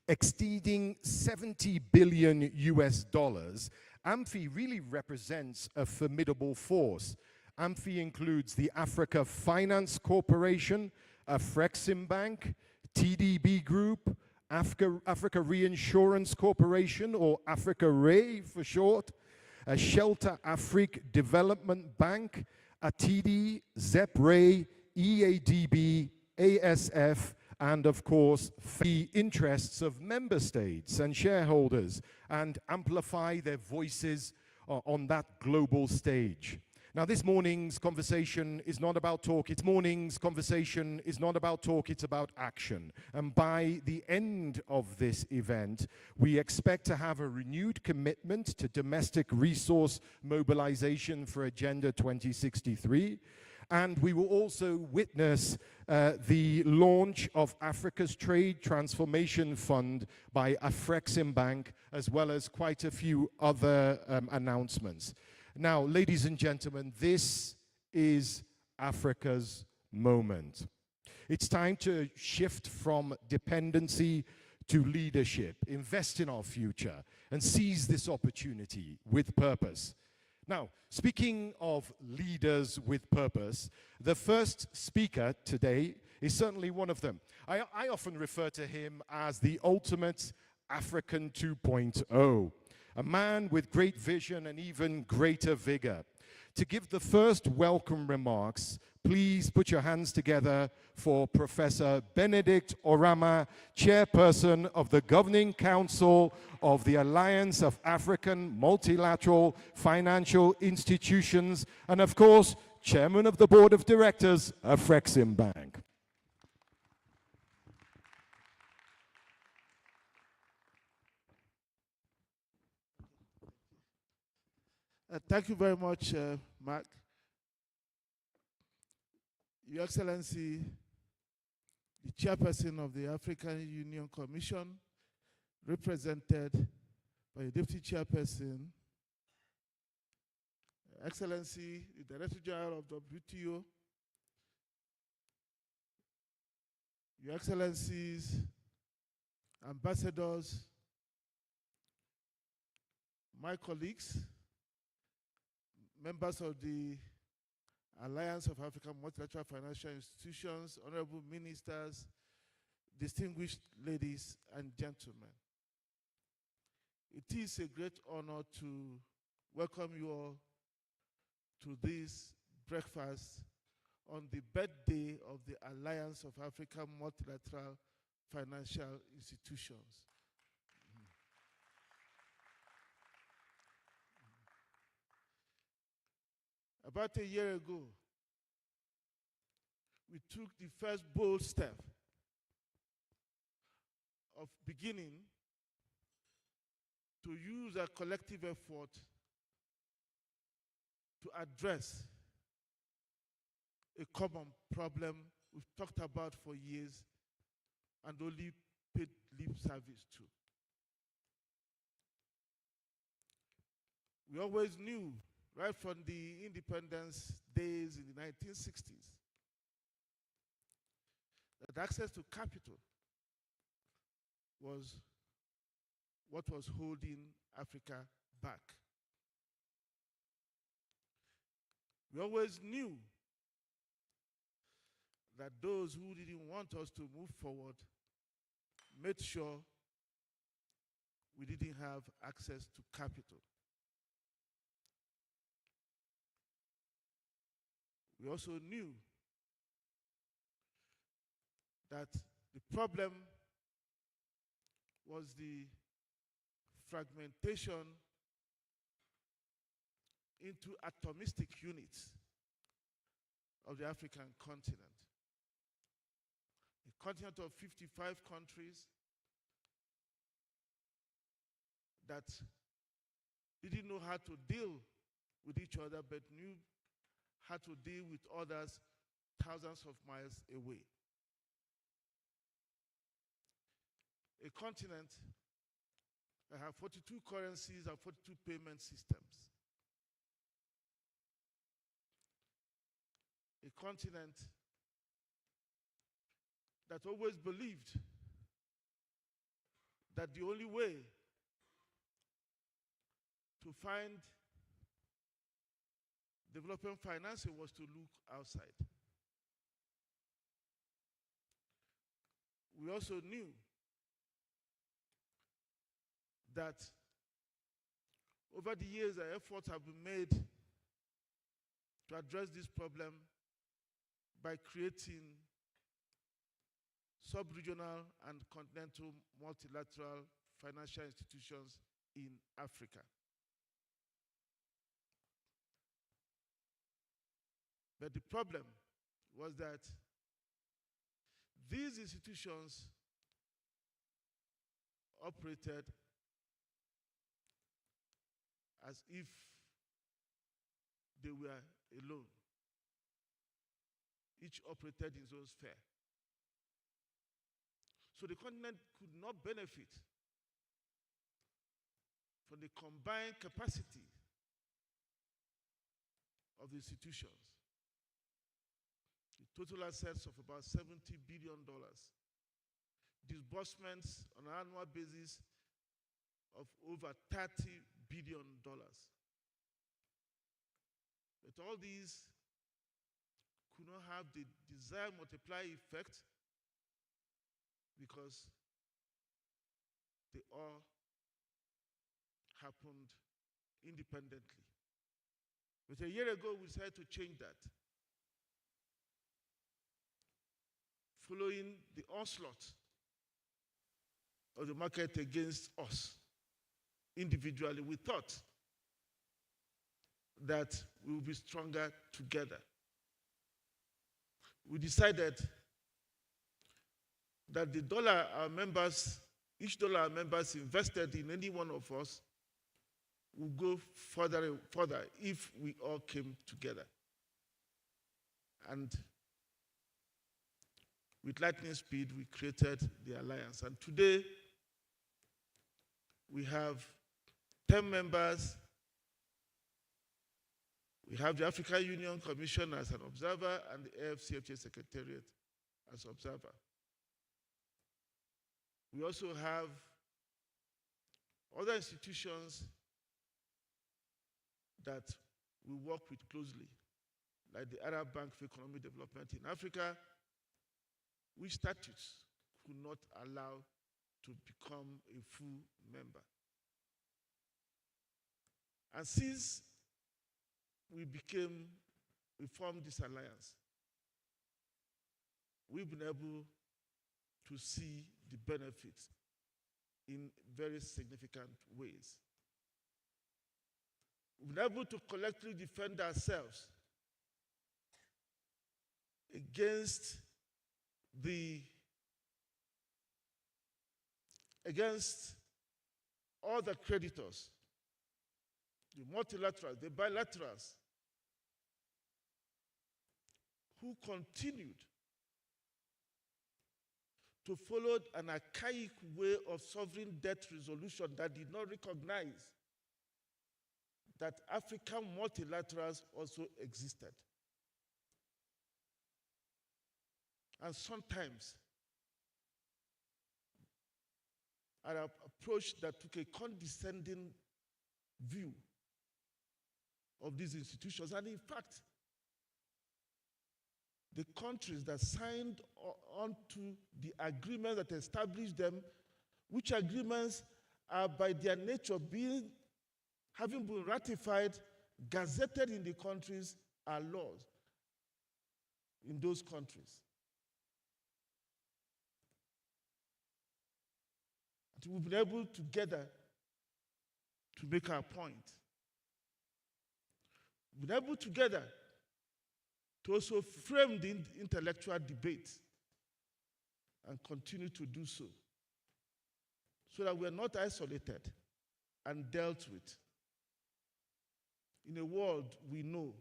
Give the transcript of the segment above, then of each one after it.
exceeding 70 billion US dollars, AAMFI really represents a formidable force. AAMFI includes the Africa Finance Corporation, Afrexim Bank, TDB Group, Africa Reinsurance Corporation, or Africa Re for short, Shelter Afrique Development Bank, ATIDI, ZEP-RE, EADB, ASF, and of course, the interests of member states and shareholders and amplify their voices on that global stage. Now, this morning's conversation is not about talk. It's about action. And by the end of this event, we expect to have a renewed commitment to domestic resource mobilization for Agenda 2063. And we will also witness the launch of Africa's Trade Transformation Fund by Afrexim Bank, as well as quite a few other announcements. Now, ladies and gentlemen, this is Africa's moment. It's time to shift from dependency to leadership, invest in our future, and seize this opportunity with purpose. Now, speaking of leaders with purpose, the first speaker today is certainly one of them. I often refer to him as the ultimate African 2.0. A man with great vision and even greater vigor. To give the first welcome remarks, please put your hands together for Professor Benedict Orama, Chairperson of the Governing Council of the Alliance of African Multilateral Financial Institutions, and of course, Chairman of the Board of Directors of Afrexim Bank. Thank you very much, Mark. Your Excellency, the Chairperson of the African Union Commission, represented by the Deputy Chairperson, Excellency, the Director General of the WTO, Your Excellencies, Ambassadors, my colleagues, members of the Alliance of African Multilateral Financial Institutions, honorable ministers, distinguished ladies and gentlemen. It is a great honor to welcome you all to this breakfast on the birthday of the Alliance of African Multilateral Financial Institutions. About a year ago, we took the first bold step of beginning to use a collective effort to address a common problem we've talked about for years and only paid lip service to. We always knew, right from the independence days in the 1960s, that access to capital was what was holding Africa back. We always knew that those who didn't want us to move forward made sure we didn't have access to capital. We also knew that the problem was the fragmentation into atomistic units of the African continent. A continent of 55 countries that didn't know how to deal with each other, but knew how to deal with others thousands of miles away. A continent that had 42 currencies and 42 payment systems. A continent that always believed that the only way to find development financing was to look outside. We also knew that over the years, efforts have been made to address this problem by creating sub-regional and continental multilateral financial institutions in Africa. But the problem was that these institutions operated as if they were alone. Each operated in his own sphere. So the continent could not benefit from the combined capacity of the institutions. The total assets of about $70 billion. Disbursements on an annual basis of over $30 billion. But all these could not have the desired multiplier effect because they all happened independently. But a year ago, we decided to change that. Following the onslaught of the market against us individually, we thought that we would be stronger together. We decided that the dollar our members, each dollar our members invested in any one of us would go further and further if we all came together. And with lightning speed, we created the alliance. And today, we have 10 members. We have the African Union Commission as an observer and the AFCFTA Secretariat as observer. We also have other institutions that we work with closely, like the Arab Bank for Economic Development in Africa, which statutes could not allow to become a full member. And since we formed this alliance, we've been able to see the benefits in very significant ways. We've been able to collectively defend ourselves against all the creditors, the multilaterals, the bilaterals, who continued to follow an archaic way of sovereign debt resolution that did not recognize that African multilaterals also existed. And sometimes an approach that took a condescending view of these institutions. And in fact, the countries that signed on to the agreement that established them, which agreements are by their nature having been ratified, gazetted in the countries, are laws in those countries. And we've been able together to make our point. We've been able together to also frame the intellectual debate and continue to do so that we're not isolated and dealt with in a world we know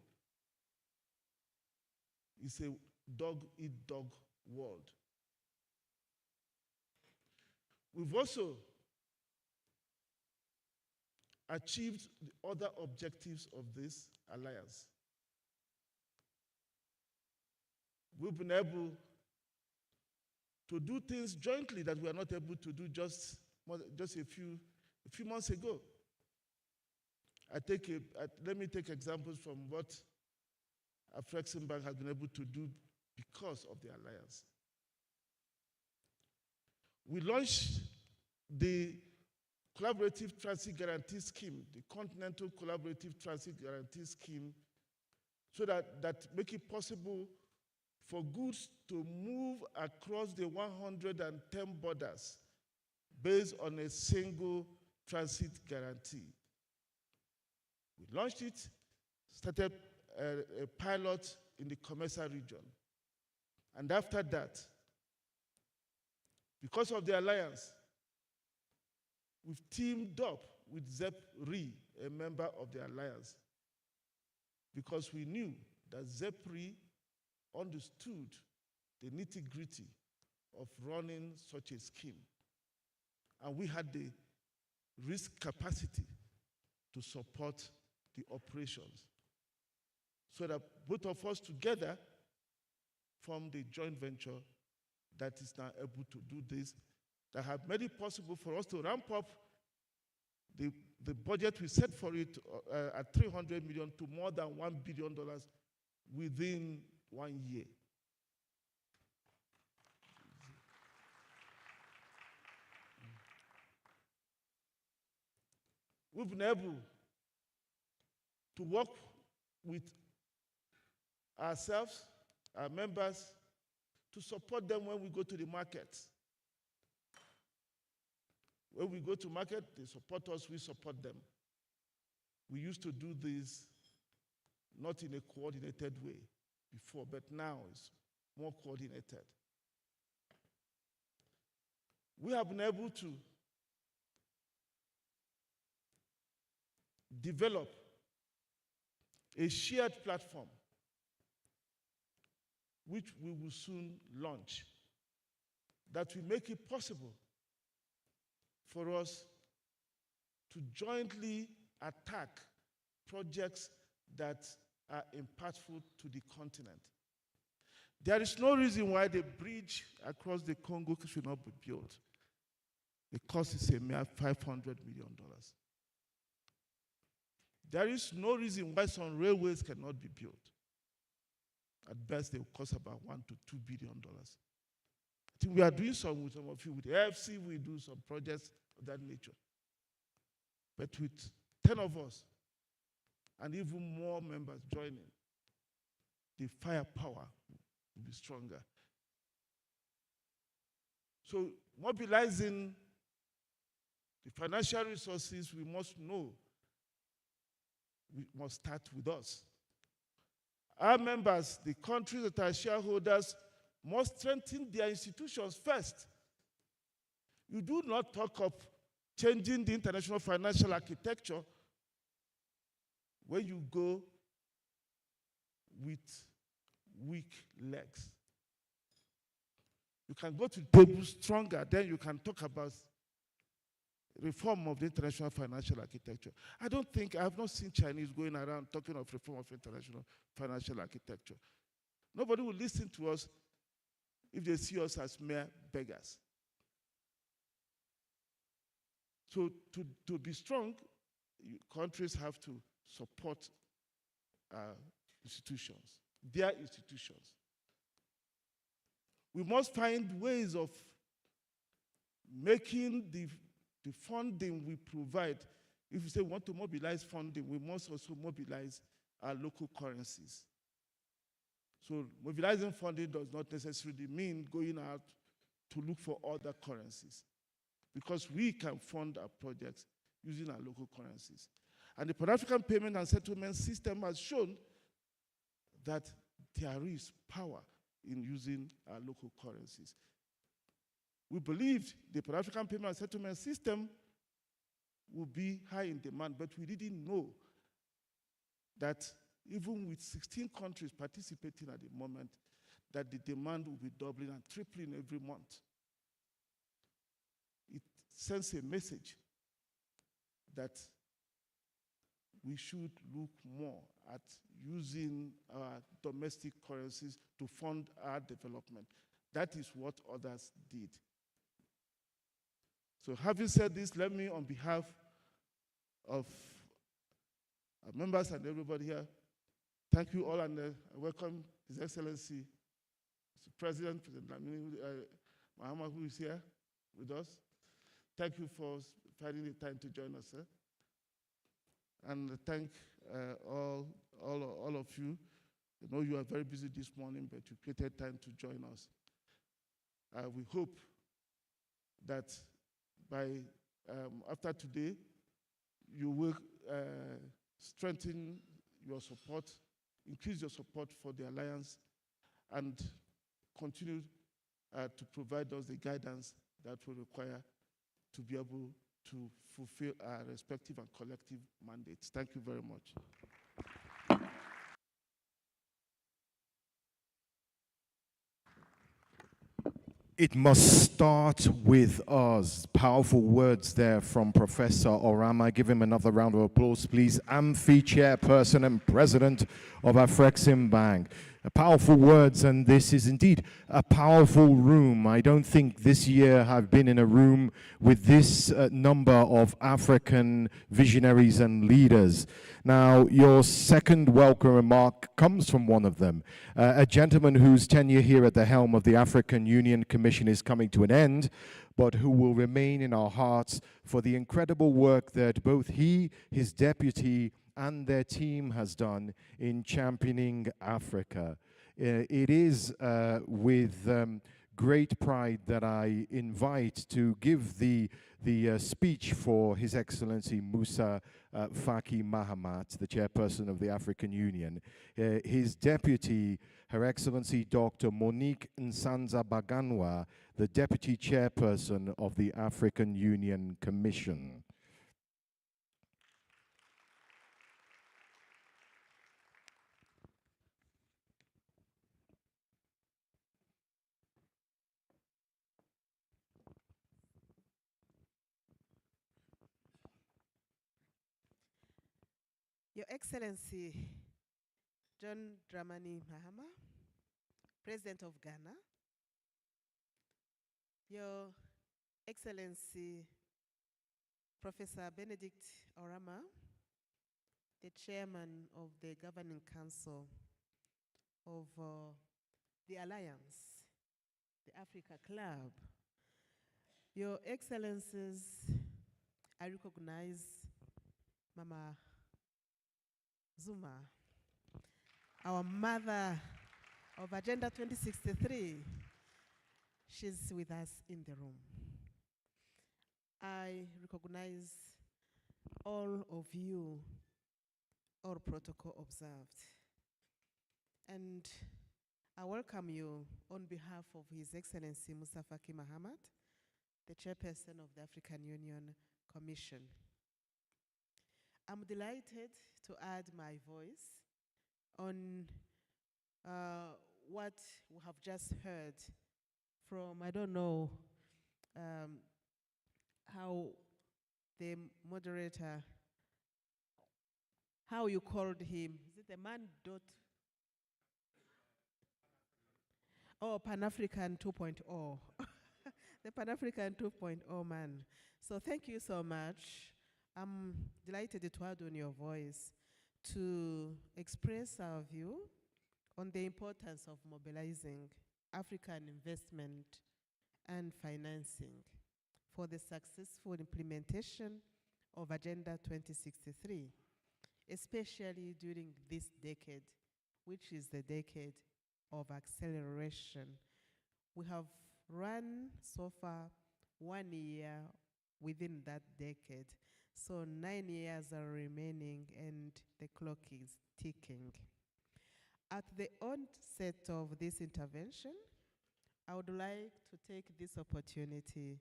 is a dog-eat-dog world. We've also achieved the other objectives of this alliance. We've been able to do things jointly that we are not able to do just just a few months ago. Let me take examples from what Afrexim Bank has been able to do because of the alliance. We launched the Collaborative Transit Guarantee Scheme, the Continental Collaborative Transit Guarantee Scheme, so that make it possible for goods to move across the 110 borders based on a single transit guarantee. We launched it, started a pilot in the Comesa region. And after that, because of the alliance, we've teamed up with ZEP-RE, a member of the alliance, because we knew that ZEP-RE understood the nitty-gritty of running such a scheme. And we had the risk capacity to support the operations, so that both of us together formed a joint venture that is now able to do this, that have made it possible for us to ramp up the budget we set for it at $300 million to more than $1 billion within 1 year. We've been able to work with ourselves, our members, to support them when we go to the market. When we go to market, they support us, we support them. We used to do this not in a coordinated way before, but now it's more coordinated. We have been able to develop a shared platform which we will soon launch, that will make it possible for us to jointly attack projects that are impactful to the continent. There is no reason why the bridge across the Congo should not be built. The cost is a mere $500 million. There is no reason why some railways cannot be built. At best, they will cost about $1 to $2 billion. I think we are doing some with some of you. With the AFC, we do some projects of that nature. But with 10 of us, and even more members joining, the firepower will be stronger. So mobilizing the financial resources, we must know, we must start with us. Our members, the countries that are shareholders, must strengthen their institutions first. You do not talk of changing the international financial architecture when you go with weak legs. You can go to the table stronger, then you can talk about reform of the international financial architecture. I have not seen Chinese going around talking of reform of international financial architecture. Nobody will listen to us if they see us as mere beggars. So to be strong, countries have to support institutions, their institutions. We must find ways of making the funding we provide. If we say we want to mobilize funding, we must also mobilize our local currencies. So mobilizing funding does not necessarily mean going out to look for other currencies, because we can fund our projects using our local currencies. And the Pan-African Payment and Settlement System has shown that there is power in using our local currencies. We believed the Pan-African Payment and Settlement System would be high in demand, but we didn't know that even with 16 countries participating at the moment, that the demand will be doubling and tripling every month. It sends a message that we should look more at using our domestic currencies to fund our development. That is what others did. So having said this, let me, on behalf of our members and everybody here, thank you all and welcome His Excellency, Mr. President Mahama, who is here with us. Thank you for finding the time to join us, sir. And thank all of you. I know you are very busy this morning, but you created time to join us. We hope that by after today, you will strengthen your support, increase your support for the Alliance, and continue to provide us the guidance that we require to be able to fulfill our respective and collective mandates. Thank you very much. It must start with us. Powerful words there from Professor Orama. Give him another round of applause, please. AAMFI chairperson and president of Afreximbank. Powerful words, and this is indeed a powerful room. I don't think this year I've been in a room with this number of African visionaries and leaders. Now, your second welcome remark comes from one of them, a gentleman whose tenure here at the helm of the African Union Commission is coming to an end, but who will remain in our hearts for the incredible work that both he, his deputy, and their team has done in championing Africa. It is with great pride that I invite to give the speech for His Excellency Musa Faki Mahamat, the chairperson of the African Union. His deputy, Her Excellency Dr. Monique Nsanza Baganwa, the deputy chairperson of the African Union Commission. Your Excellency John Dramani Mahama, President of Ghana, Your Excellency Professor Benedict Orama, the Chairman of the Governing Council of the Alliance, the Africa Club, Your Excellencies, I recognize Mama Zuma, our mother of Agenda 2063. She's with us in the room. I recognize all of you, all protocol observed. And I welcome you on behalf of His Excellency Musa Faki Mahamat, the chairperson of the African Union Commission. I'm delighted to add my voice on what we have just heard from, I don't know how the moderator, how you called him. Is it the man dot? Oh, Pan-African 2.0. The Pan-African 2.0 man. So thank you so much. I'm delighted to add on your voice to express our view on the importance of mobilizing African investment and financing for the successful implementation of Agenda 2063, especially during this decade, which is the decade of acceleration. We have run so far 1 year within that decade. So 9 years are remaining and the clock is ticking. At the onset of this intervention, I would like to take this opportunity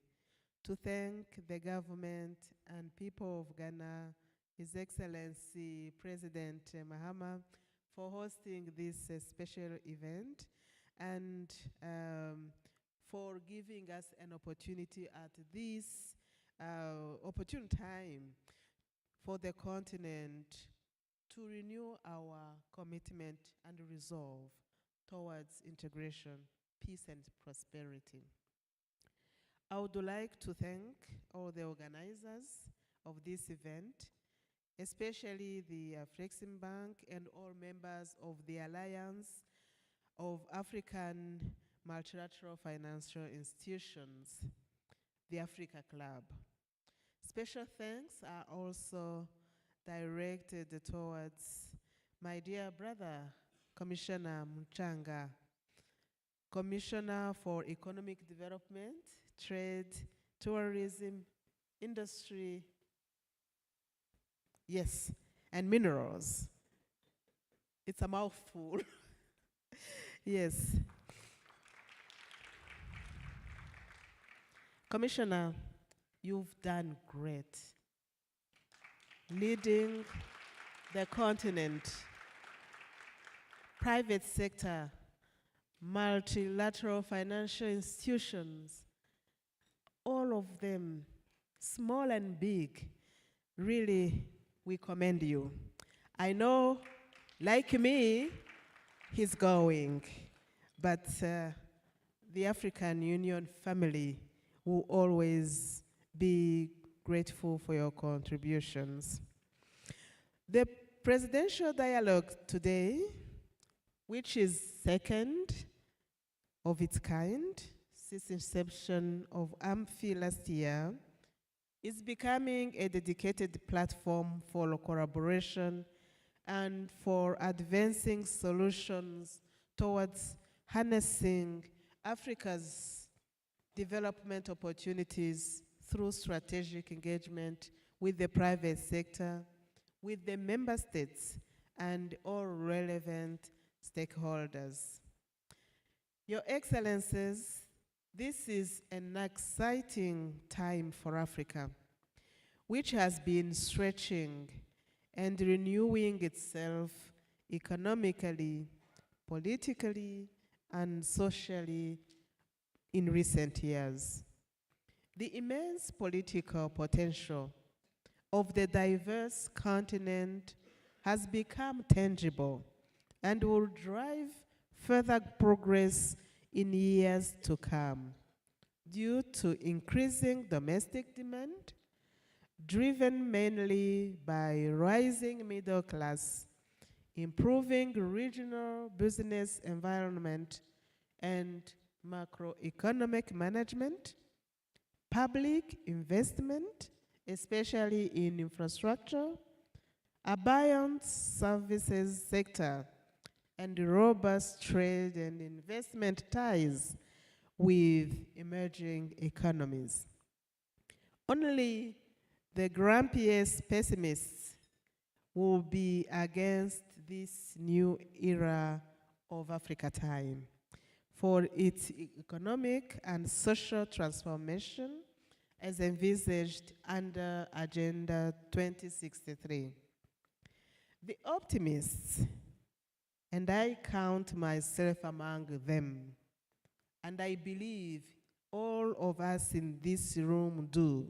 to thank the government and people of Ghana, His Excellency President Mahama, for hosting this special event and for giving us an opportunity at this opportune time for the continent to renew our commitment and resolve towards integration, peace and prosperity. I would like to thank all the organizers of this event, especially the Flexim Bank and all members of the Alliance of African Multilateral Financial Institutions, the Africa Club. Special thanks are also directed towards my dear brother, Commissioner Mchanga, Commissioner for Economic Development, Trade, Tourism, Industry, yes, and Minerals. It's a mouthful. Yes. Commissioner, you've done great leading the continent, private sector, multilateral financial institutions, all of them, small and big, really, we commend you. I know, like me, he's going, but the African Union family will always be grateful for your contributions. The presidential dialogue today, which is second of its kind since inception of AAMFI last year, is becoming a dedicated platform for collaboration and for advancing solutions towards harnessing Africa's development opportunities through strategic engagement with the private sector, with the member states, and all relevant stakeholders. Your Excellencies, this is an exciting time for Africa, which has been stretching and renewing itself economically, politically, and socially in recent years. The immense political potential of the diverse continent has become tangible and will drive further progress in years to come due to increasing domestic demand, driven mainly by rising middle class, improving regional business environment and macroeconomic management, public investment, especially in infrastructure, a buoyant services sector, and robust trade and investment ties with emerging economies. Only the grumpiest pessimists will be against this new era of Africa time for its economic and social transformation as envisaged under Agenda 2063. The optimists, and I count myself among them, and I believe all of us in this room do,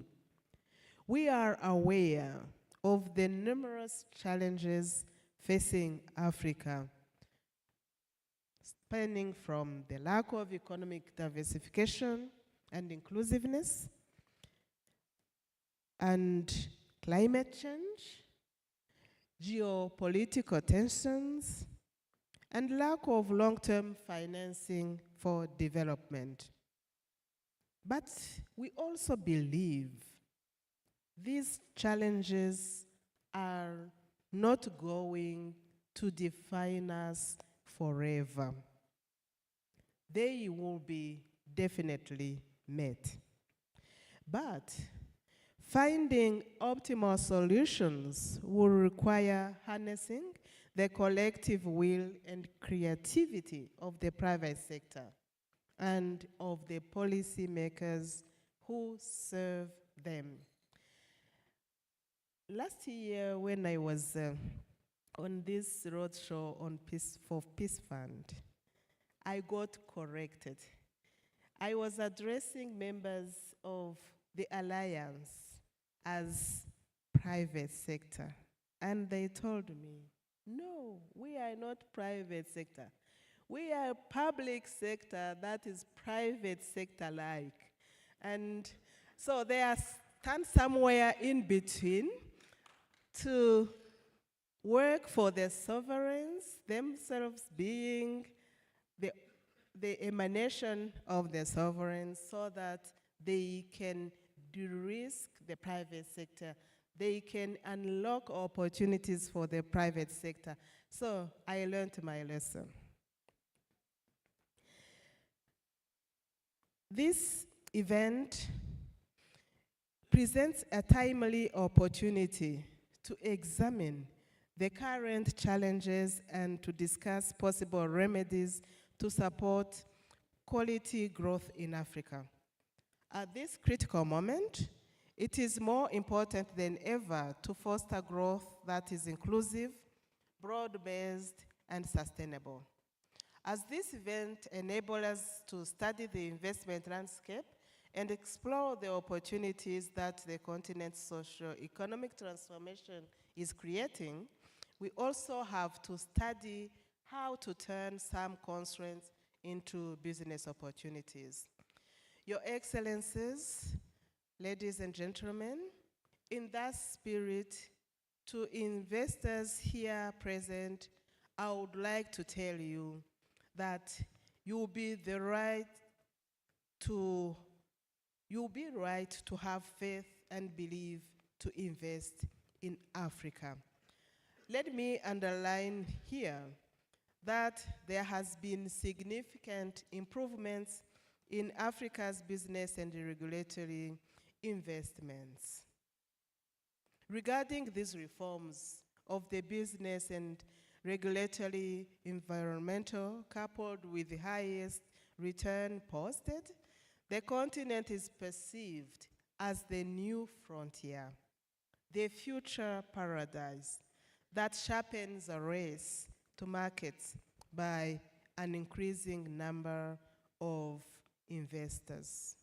we are aware of the numerous challenges facing Africa, spanning from the lack of economic diversification and inclusiveness, and climate change, geopolitical tensions, and lack of long-term financing for development. But we also believe these challenges are not going to define us forever. They will be definitely met. But finding optimal solutions will require harnessing the collective will and creativity of the private sector and of the policymakers who serve them. Last year, when I was on this roadshow on Peace Fund, I got corrected. I was addressing members of the Alliance as private sector, and they told me, no, we are not private sector. We are public sector that is private sector-like. And so they are stand somewhere in between to work for their sovereigns, themselves being the emanation of the sovereigns, so that they can de-risk the private sector. They can unlock opportunities for the private sector. So I learned my lesson. This event presents a timely opportunity to examine the current challenges and to discuss possible remedies to support quality growth in Africa. At this critical moment, it is more important than ever to foster growth that is inclusive, broad-based, and sustainable. As this event enables us to study the investment landscape and explore the opportunities that the continent's socio-economic transformation is creating, we also have to study how to turn some constraints into business opportunities. Your Excellencies, ladies and gentlemen, in that spirit, to investors here present, I would like to tell you that you'll be right to have faith and believe to invest in Africa. Let me underline here that there has been significant improvements in Africa's business and regulatory investments. Regarding these reforms of the business and regulatory environmental, coupled with the highest return posted, the continent is perceived as the new frontier, the future paradise that sharpens a race to markets by an increasing number of investors.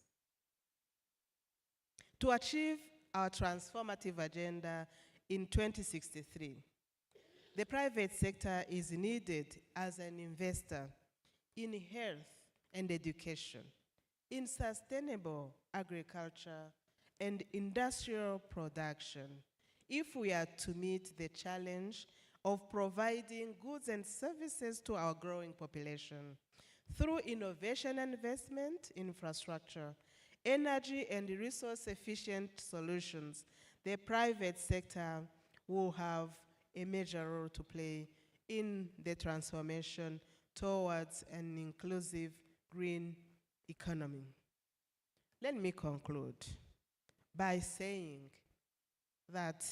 To achieve our transformative agenda in 2063, the private sector is needed as an investor in health and education, in sustainable agriculture and industrial production, if we are to meet the challenge of providing goods and services to our growing population. Through innovation and investment in infrastructure, energy and resource-efficient solutions, the private sector will have a major role to play in the transformation towards an inclusive green economy. Let me conclude by saying that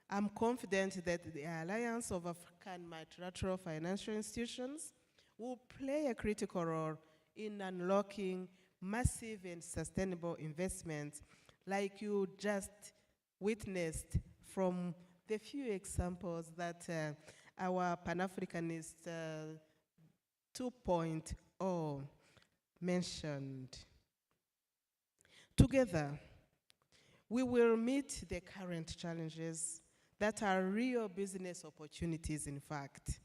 I'm confident that the Alliance of African Multilateral Financial Institutions will play a critical role in unlocking massive and sustainable investments like you just witnessed from the few examples that our Pan-Africanist 2.0 mentioned. Together, we will meet the current challenges that are real business opportunities, in fact,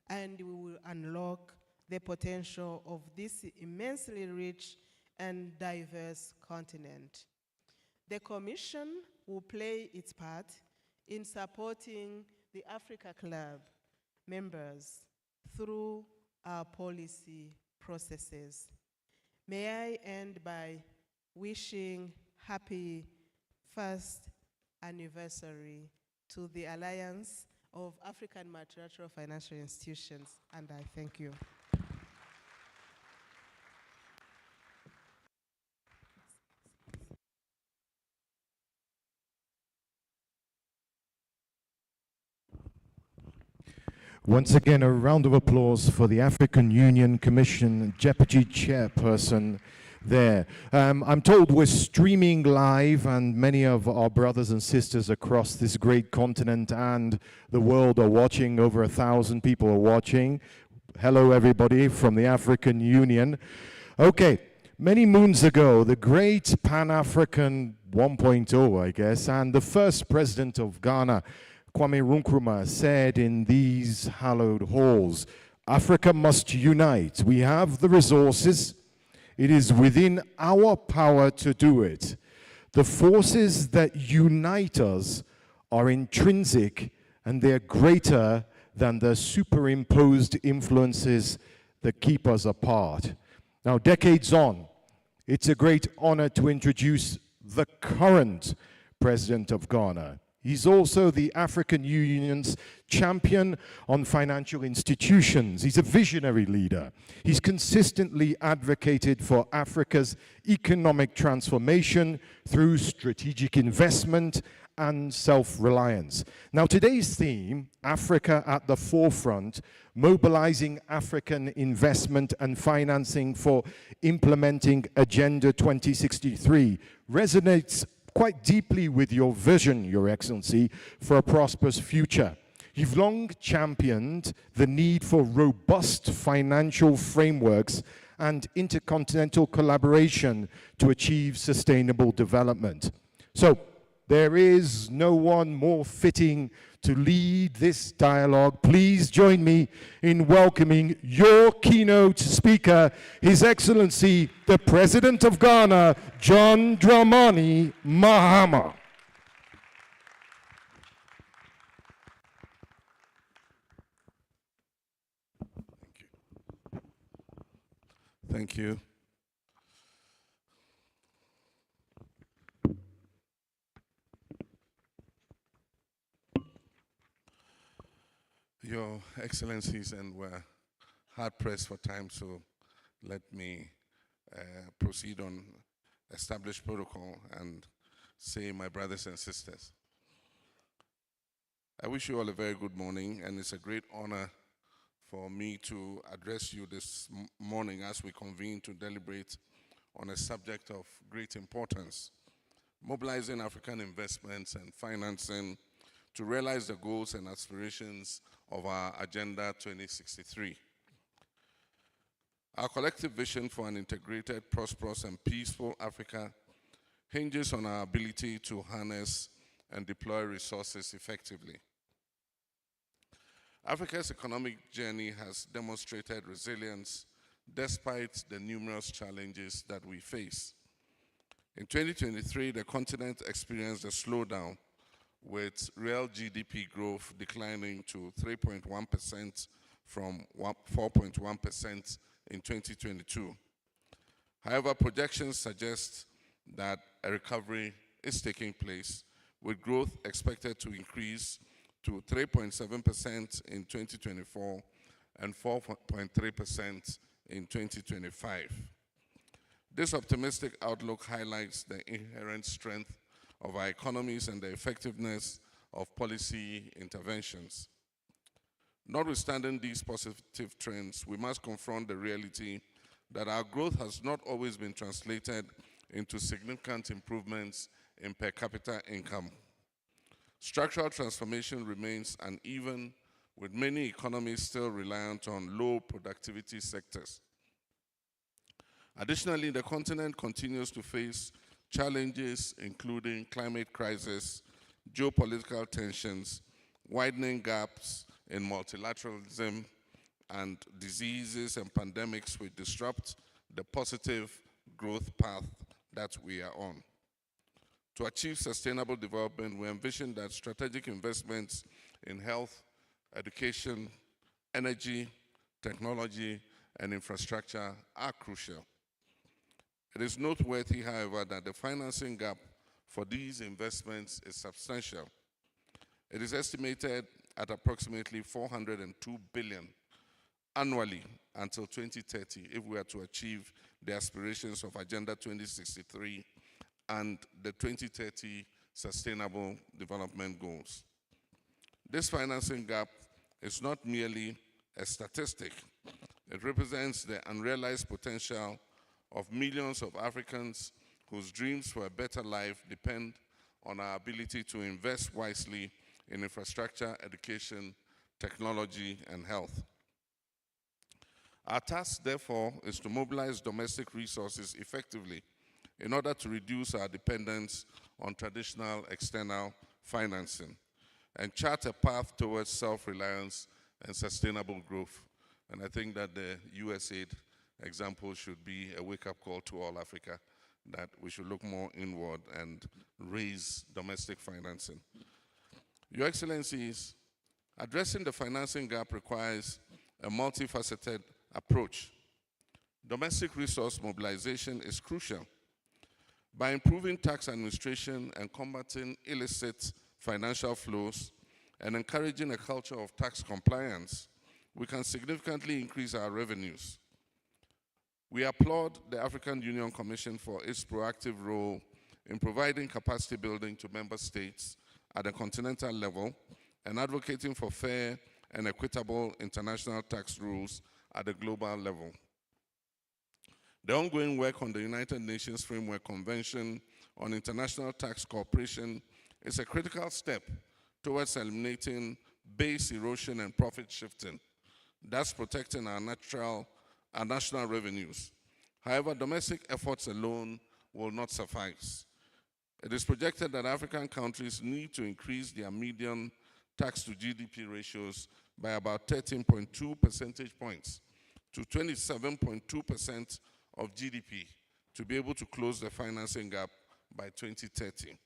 and we will unlock the potential of this immensely rich and diverse continent. The Commission will play its part in supporting the Africa Club members through our policy processes. May I end by wishing happy first anniversary to the Alliance of African Multilateral Financial Institutions, and I thank you. Once again, a round of applause for the African Union Commission Deputy Chairperson there. I'm told we're streaming live, and many of our brothers and sisters across this great continent and the world are watching. Over 1,000 people are watching. Hello, everybody from the African Union. Okay, many moons ago, the great Pan-African 1.0, I guess, and the first president of Ghana, Kwame Nkrumah, said in these hallowed halls, Africa must unite. We have the resources. it is within our power to do it. The forces that unite us are intrinsic and they're greater than the superimposed influences that keep us apart. Now, decades on, it's a great honor to introduce the current president of Ghana. He's also the African Union's champion on financial institutions. He's a visionary leader. He's consistently advocated for Africa's economic transformation through strategic investment and self-reliance. Now, today's theme, Africa at the Forefront, mobilizing African investment and financing for implementing Agenda 2063, resonates quite deeply with your vision, Your Excellency, for a prosperous future. You've long championed the need for robust financial frameworks and intercontinental collaboration to achieve sustainable development. So, there is no one more fitting to lead this dialogue. Please join me in welcoming your keynote speaker, His Excellency, the President of Ghana, John Dramani Mahama. Thank you. Your Excellencies, and we're hard-pressed for time, so let me proceed on established protocol and say, my brothers and sisters, I wish you all a very good morning, and it's a great honor for me to address you this morning as we convene to deliberate on a subject of great importance, mobilizing African investments and financing to realize the goals and aspirations of our Agenda 2063. Our collective vision for an integrated, prosperous, and peaceful Africa hinges on our ability to harness and deploy resources effectively. Africa's economic journey has demonstrated resilience despite the numerous challenges that we face. In 2023, the continent experienced a slowdown, with real GDP growth declining to 3.1% from 4.1% in 2022. However, projections suggest that a recovery is taking place, with growth expected to increase to 3.7% in 2024 and 4.3% in 2025. This optimistic outlook highlights the inherent strength of our economies and the effectiveness of policy interventions. Notwithstanding these positive trends, we must confront the reality that our growth has not always been translated into significant improvements in per capita income. Structural transformation remains uneven, with many economies still reliant on low productivity sectors. Additionally, the continent continues to face challenges including climate crisis, geopolitical tensions, widening gaps in multilateralism, and diseases and pandemics which disrupt the positive growth path that we are on. To achieve sustainable development, we envision that strategic investments in health, education, energy, technology, and infrastructure are crucial. It is noteworthy, however, that the financing gap for these investments is substantial. It is estimated at approximately $402 billion annually until 2030 if we are to achieve the aspirations of Agenda 2063 and the 2030 Sustainable Development Goals. This financing gap is not merely a statistic. It represents the unrealized potential of millions of Africans whose dreams for a better life depend on our ability to invest wisely in infrastructure, education, technology, and health. Our task, therefore, is to mobilize domestic resources effectively in order to reduce our dependence on traditional external financing and chart a path towards self-reliance and sustainable growth. And I think that the USAID example should be a wake-up call to all Africa that we should look more inward and raise domestic financing. Your Excellencies, addressing the financing gap requires a multifaceted approach. Domestic resource mobilization is crucial. By improving tax administration and combating illicit financial flows and encouraging a culture of tax compliance, we can significantly increase our revenues. We applaud the African Union Commission for its proactive role in providing capacity building to member states at the continental level and advocating for fair and equitable international tax rules at the global level. The ongoing work on the United Nations Framework Convention on International Tax Cooperation is a critical step towards eliminating base erosion and profit shifting, thus protecting our national revenues. However, domestic efforts alone will not suffice. It is projected that African countries need to increase their median tax to GDP ratios by about 13.2 percentage points to 27.2% of GDP to be able to close the financing gap by 2030.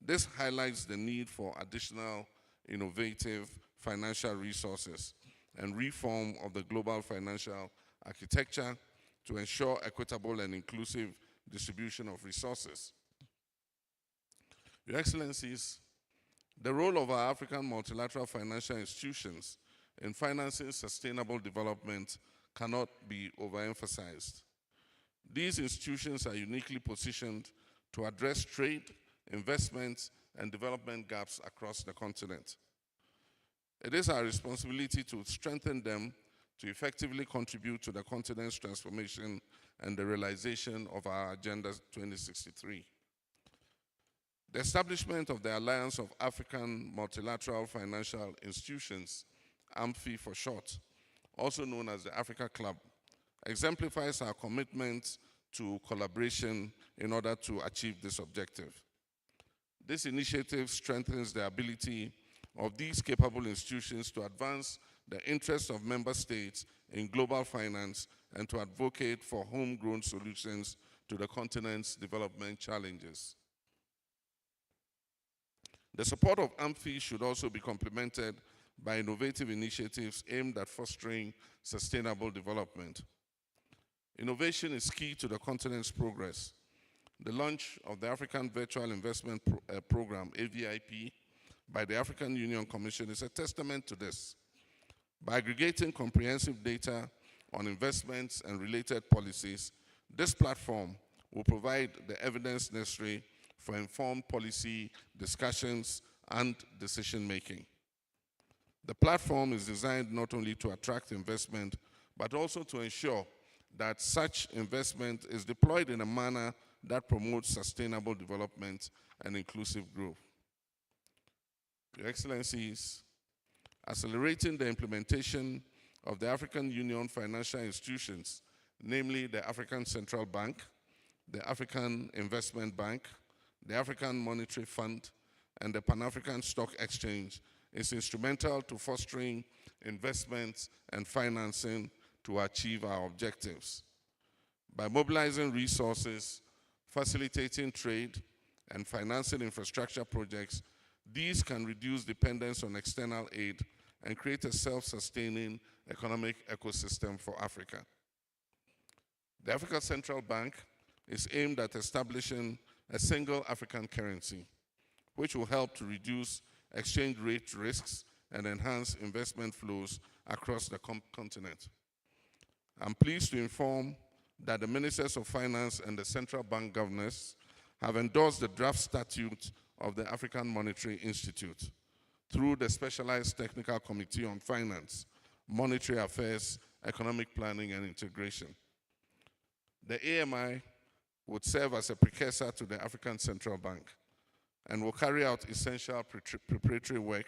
This highlights the need for additional innovative financial resources and reform of the global financial architecture to ensure equitable and inclusive distribution of resources. Your Excellencies, the role of our African multilateral financial institutions in financing sustainable development cannot be overemphasized. These institutions are uniquely positioned to address trade, investments, and development gaps across the continent. It is our responsibility to strengthen them to effectively contribute to the continent's transformation and the realization of our Agenda 2063. The establishment of the Alliance of African Multilateral Financial Institutions, AAMFI for short, also known as the Africa Club, exemplifies our commitment to collaboration in order to achieve this objective. This initiative strengthens the ability of these capable institutions to advance the interests of member states in global finance and to advocate for homegrown solutions to the continent's development challenges. The support of AAMFI should also be complemented by innovative initiatives aimed at fostering sustainable development. Innovation is key to the continent's progress. The launch of the African Virtual Investment Program, AVIP, by the African Union Commission is a testament to this. By aggregating comprehensive data on investments and related policies, this platform will provide the evidence necessary for informed policy discussions and decision-making. The platform is designed not only to attract investment, but also to ensure that such investment is deployed in a manner that promotes sustainable development and inclusive growth. Your Excellencies, accelerating the implementation of the African Union financial institutions, namely the African Central Bank, the African Investment Bank, the African Monetary Fund, and the Pan-African Stock Exchange, is instrumental to fostering investments and financing to achieve our objectives. By mobilizing resources, facilitating trade, and financing infrastructure projects, these can reduce dependence on external aid and create a self-sustaining economic ecosystem for Africa. The African Central Bank is aimed at establishing a single African currency, which will help to reduce exchange rate risks and enhance investment flows across the continent. I'm pleased to inform that the Ministers of Finance and the Central Bank governors have endorsed the draft statute of the African Monetary Institute through the Specialized Technical Committee on Finance, Monetary Affairs, Economic Planning, and Integration. The AMI would serve as a precursor to the African Central Bank and will carry out essential preparatory work,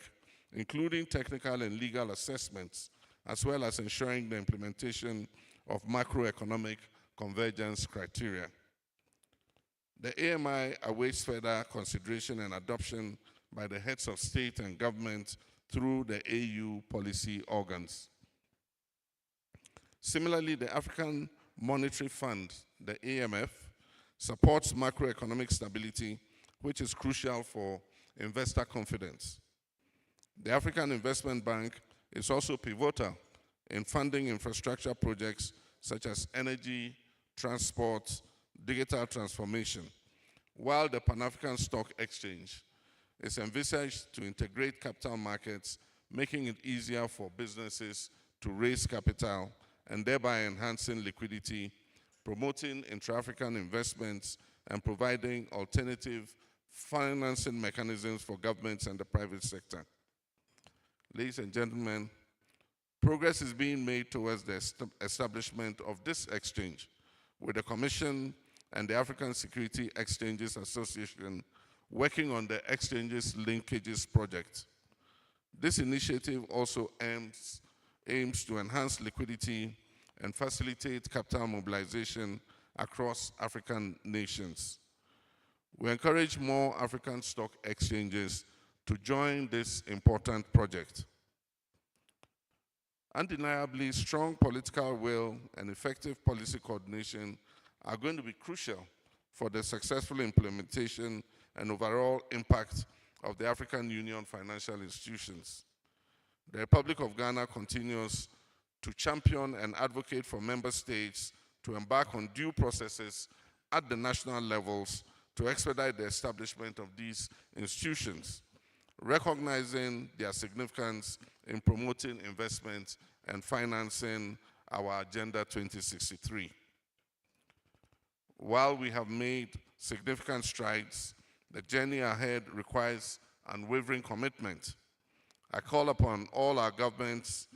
including technical and legal assessments, as well as ensuring the implementation of macroeconomic convergence criteria. The AMI awaits further consideration and adoption by the heads of state and government through the AU policy organs. Similarly, the African Monetary Fund, the AMF, supports macroeconomic stability, which is crucial for investor confidence. The African Investment Bank is also pivotal in funding infrastructure projects such as energy, transport, digital transformation, while the Pan-African Stock Exchange is envisaged to integrate capital markets, making it easier for businesses to raise capital and thereby enhancing liquidity, promoting intra-African investments, and providing alternative financing mechanisms for governments and the private sector. Ladies and gentlemen, progress is being made towards the establishment of this exchange, with the Commission and the African Security Exchanges Association working on the Exchanges Linkages project. This initiative also aims to enhance liquidity and facilitate capital mobilization across African nations. We encourage more African stock exchanges to join this important project. Undeniably, strong political will and effective policy coordination are going to be crucial for the successful implementation and overall impact of the African Union financial institutions. The Republic of Ghana continues to champion and advocate for member states to embark on due processes at the national levels to expedite the establishment of these institutions, recognizing their significance in promoting investment and financing our Agenda 2063. While we have made significant strides, the journey ahead requires unwavering commitment. I call upon all our governments,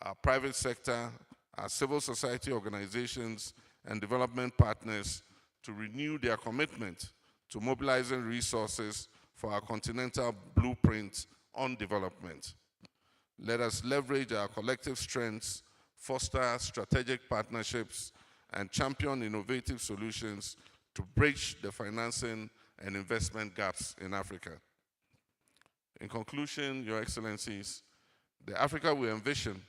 our private sector, our civil society organizations, and development partners to renew their commitment to mobilizing resources for our continental blueprint on development. Let us leverage our collective strengths, foster strategic partnerships, and champion innovative solutions to bridge the financing and investment gaps in Africa. In conclusion, Your Excellencies, the Africa we envision,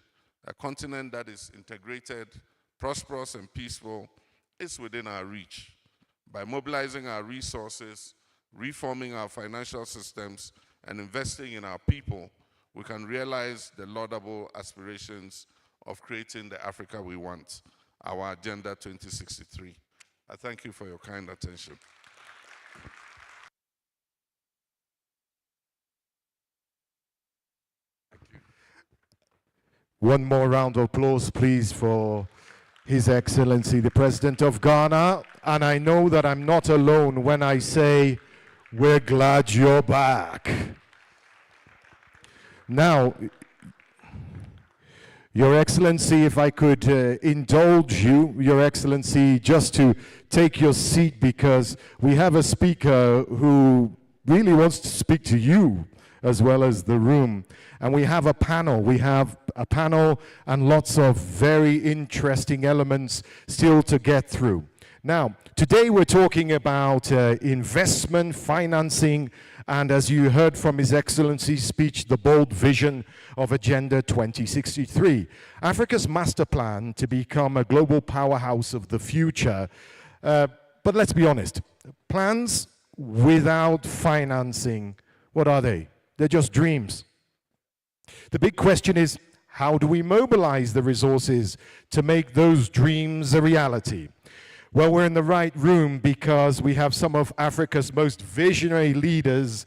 a continent that is integrated, prosperous, and peaceful, is within our reach. By mobilizing our resources, reforming our financial systems, and investing in our people, we can realize the laudable aspirations of creating the Africa we want, our Agenda 2063. I thank you for your kind attention. One more round of applause, please, for His Excellency, the President of Ghana. And I know that I'm not alone when I say, we're glad you're back. Now, Your Excellency, if I could indulge you, Your Excellency, just to take your seat, because we have a speaker who really wants to speak to you as well as the room. And we have a panel. We have a panel and lots of very interesting elements still to get through. Now, today we're talking about investment, financing, and as you heard from His Excellency's speech, the bold vision of Agenda 2063. Africa's master plan to become a global powerhouse of the future. But let's be honest, plans without financing, what are they? They're just dreams. The big question is, how do we mobilize the resources to make those dreams a reality? Well, we're in the right room because we have some of Africa's most visionary leaders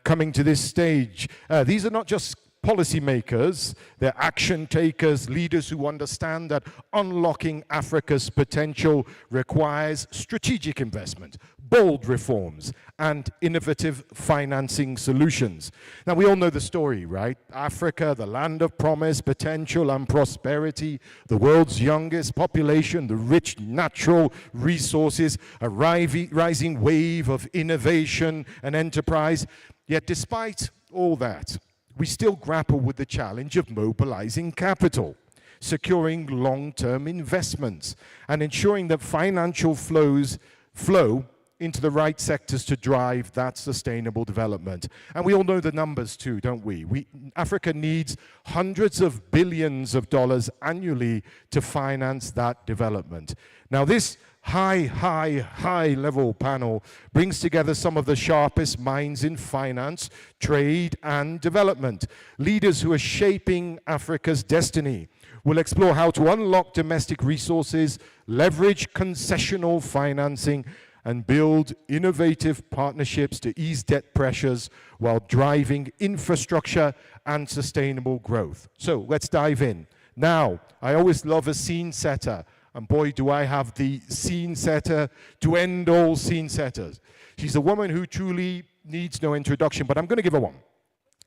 coming to this stage. These are not just policymakers, they're action takers, leaders who understand that unlocking Africa's potential requires strategic investment, bold reforms, and innovative financing solutions. Now, we all know the story, right? Africa, the land of promise, potential, and prosperity, the world's youngest population, the rich natural resources, a rising wave of innovation and enterprise. Yet despite all that, we still grapple with the challenge of mobilizing capital, securing long-term investments, and ensuring that financial flow into the right sectors to drive that sustainable development. And we all know the numbers too, don't we? Africa needs hundreds of billions of dollars annually to finance that development. Now this high level panel brings together some of the sharpest minds in finance, trade, and development. Leaders who are shaping Africa's destiny. We'll explore how to unlock domestic resources, leverage concessional financing, and build innovative partnerships to ease debt pressures while driving infrastructure and sustainable growth. So let's dive in. Now, I always love a scene setter, and boy, do I have the scene setter to end all scene setters. She's a woman who truly needs no introduction, but I'm going to give her one.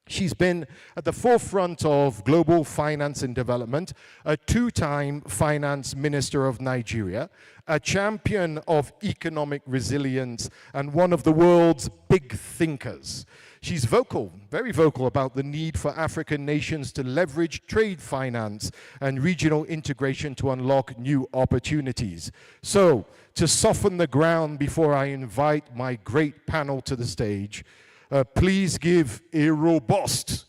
She's been at the forefront of global finance and development, a two-time finance minister of Nigeria, a champion of economic resilience, and one of the world's big thinkers. She's vocal, very vocal about the need for African nations to leverage trade finance and regional integration to unlock new opportunities. So, to soften the ground before I invite my great panel to the stage, please give a robust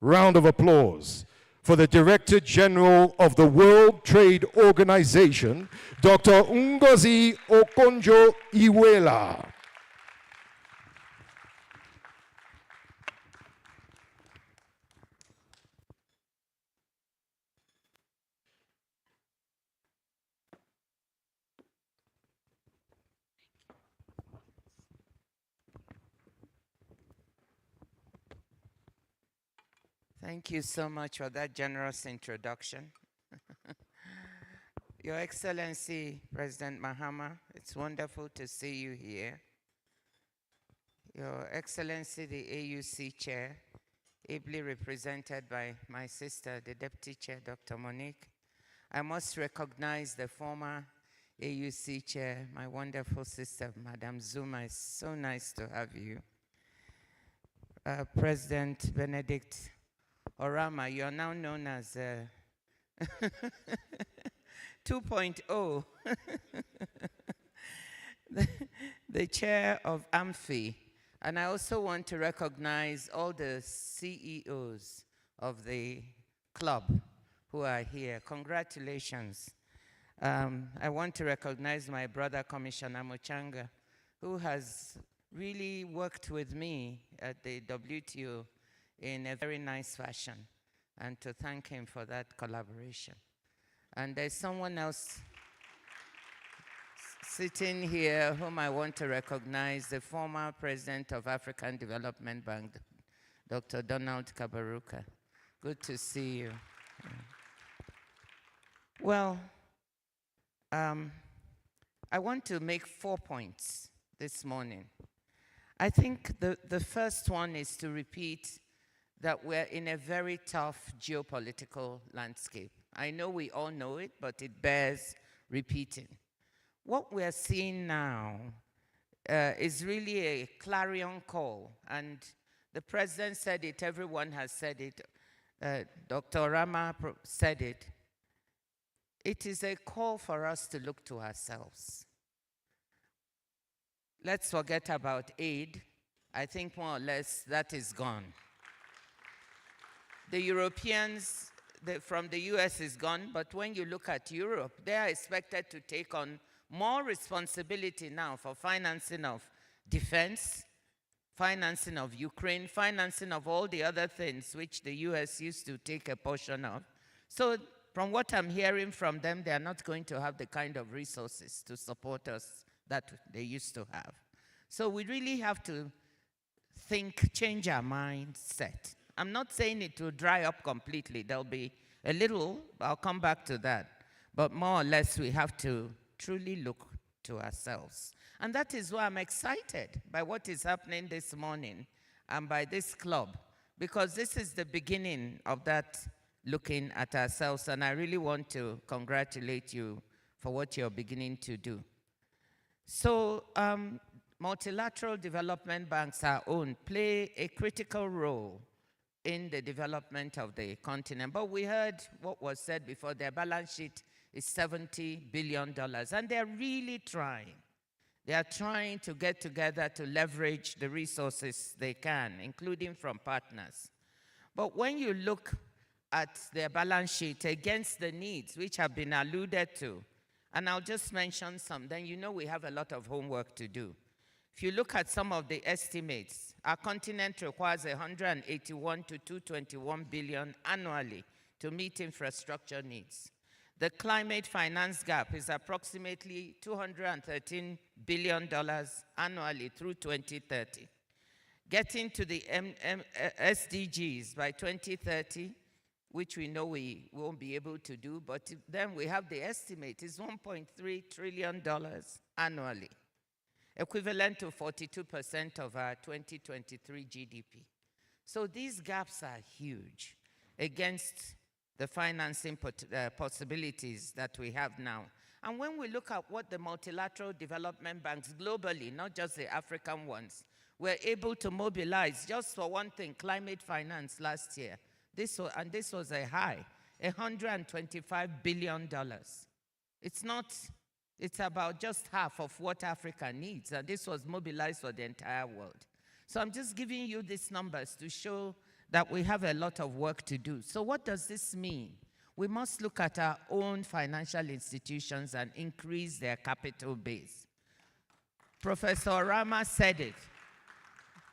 round of applause for the Director General of the World Trade Organization, Dr. Ngozi Okonjo-Iweala. Thank you so much for that generous introduction. Your Excellency, President Mahama, it's wonderful to see you here. Your Excellency, the AUC Chair, ably represented by my sister, the Deputy Chair, Dr. Monique. I must recognize the former AUC Chair, my wonderful sister, Madam Zuma. It's so nice to have you. President Benedict Orama, you're now known as 2.0, the chair of AAMFI. And I also want to recognize all the CEOs of the club who are here. Congratulations. I want to recognize my brother, Commissioner Muchanga, who has really worked with me at the WTO in a very nice fashion, and to thank him for that collaboration. And there's someone else sitting here whom I want to recognize, the former president of African Development Bank, Dr. Donald Kabaruka. Good to see you. Well, I want to make 4 points this morning. I think the first one is to repeat that we're in a very tough geopolitical landscape. I know we all know it, but it bears repeating. What we're seeing now is really a clarion call, and the president said it, everyone has said it, Dr. Rama said it. It is a call for us to look to ourselves. Let's forget about aid. I think more or less that is gone. The Europeans from the US is gone, but when you look at Europe, they are expected to take on more responsibility now for financing of defense, financing of Ukraine, financing of all the other things which the US used to take a portion of. So from what I'm hearing from them, they are not going to have the kind of resources to support us that they used to have. So we really have to change our mindset. I'm not saying it will dry up completely. There'll be a little, I'll come back to that. But more or less, we have to truly look to ourselves. And that is why I'm excited by what is happening this morning and by this club, because this is the beginning of that looking at ourselves. And I really want to congratulate you for what you're beginning to do. So multilateral development banks, our own, play a critical role in the development of the continent. But we heard what was said before. Their balance sheet is $70 billion, and they're really trying. They are trying to get together to leverage the resources they can, including from partners. But when you look at their balance sheet against the needs, which have been alluded to, and I'll just mention some, then you know we have a lot of homework to do. If you look at some of the estimates, our continent requires 181 to 221 billion annually to meet infrastructure needs. The climate finance gap is approximately $213 billion annually through 2030. Getting to the SDGs by 2030, which we know we won't be able to do, but then we have the estimate is $1.3 trillion annually, equivalent to 42% of our 2023 GDP. So these gaps are huge against the financing possibilities that we have now. And when we look at what the multilateral development banks globally, not just the African ones, were able to mobilize, just for one thing, climate finance last year, this was a high, $125 billion. It's about just half of what Africa needs, and this was mobilized for the entire world. So I'm just giving you these numbers to show that we have a lot of work to do. So what does this mean? We must look at our own financial institutions and increase their capital base. Professor Rama said it.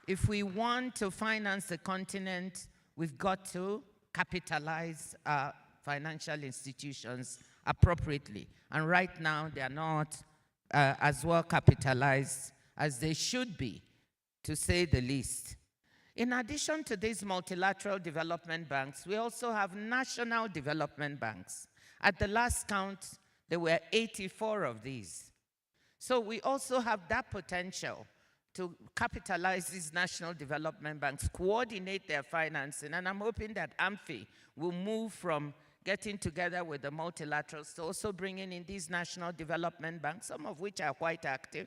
If we want to finance the continent, we've got to capitalize our financial institutions appropriately. And right now, they are not as well capitalized as they should be, to say the least. In addition to these multilateral development banks, we also have national development banks. At the last count, there were 84 of these. So we also have that potential to capitalize these national development banks, coordinate their financing, and I'm hoping that AAMFI will move from getting together with the multilaterals to also bringing in these national development banks, some of which are quite active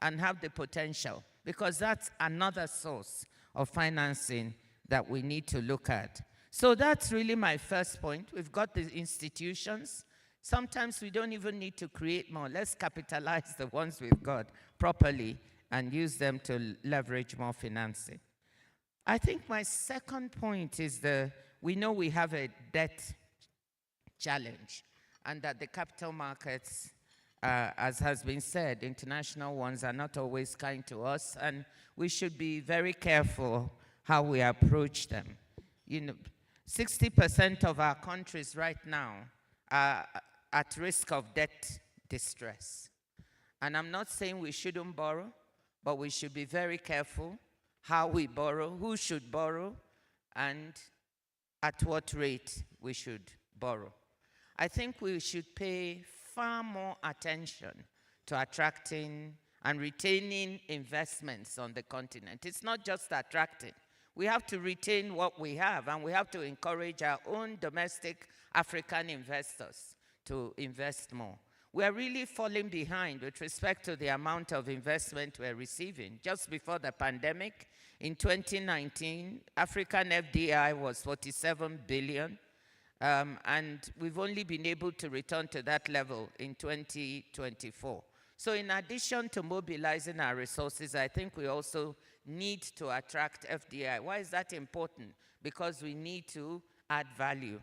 and have the potential, because that's another source of financing that we need to look at. So that's really my first point. We've got the institutions. Sometimes we don't even need to create more. Let's capitalize the ones we've got properly and use them to leverage more financing. I think my second point is we know we have a debt challenge, and that the capital markets, as has been said, international ones are not always kind to us, and we should be very careful how we approach them. You know, 60% of our countries right now are at risk of debt distress. And I'm not saying we shouldn't borrow, but we should be very careful how we borrow, who should borrow, and at what rate we should borrow. I think we should pay far more attention to attracting and retaining investments on the continent. It's not just attracting. We have to retain what we have, and we have to encourage our own domestic African investors to invest more. We are really falling behind with respect to the amount of investment we're receiving. Just before the pandemic, in 2019, African FDI was 47 billion, and we've only been able to return to that level in 2024. So in addition to mobilizing our resources, I think we also need to attract FDI. Why is that important? Because we need to add value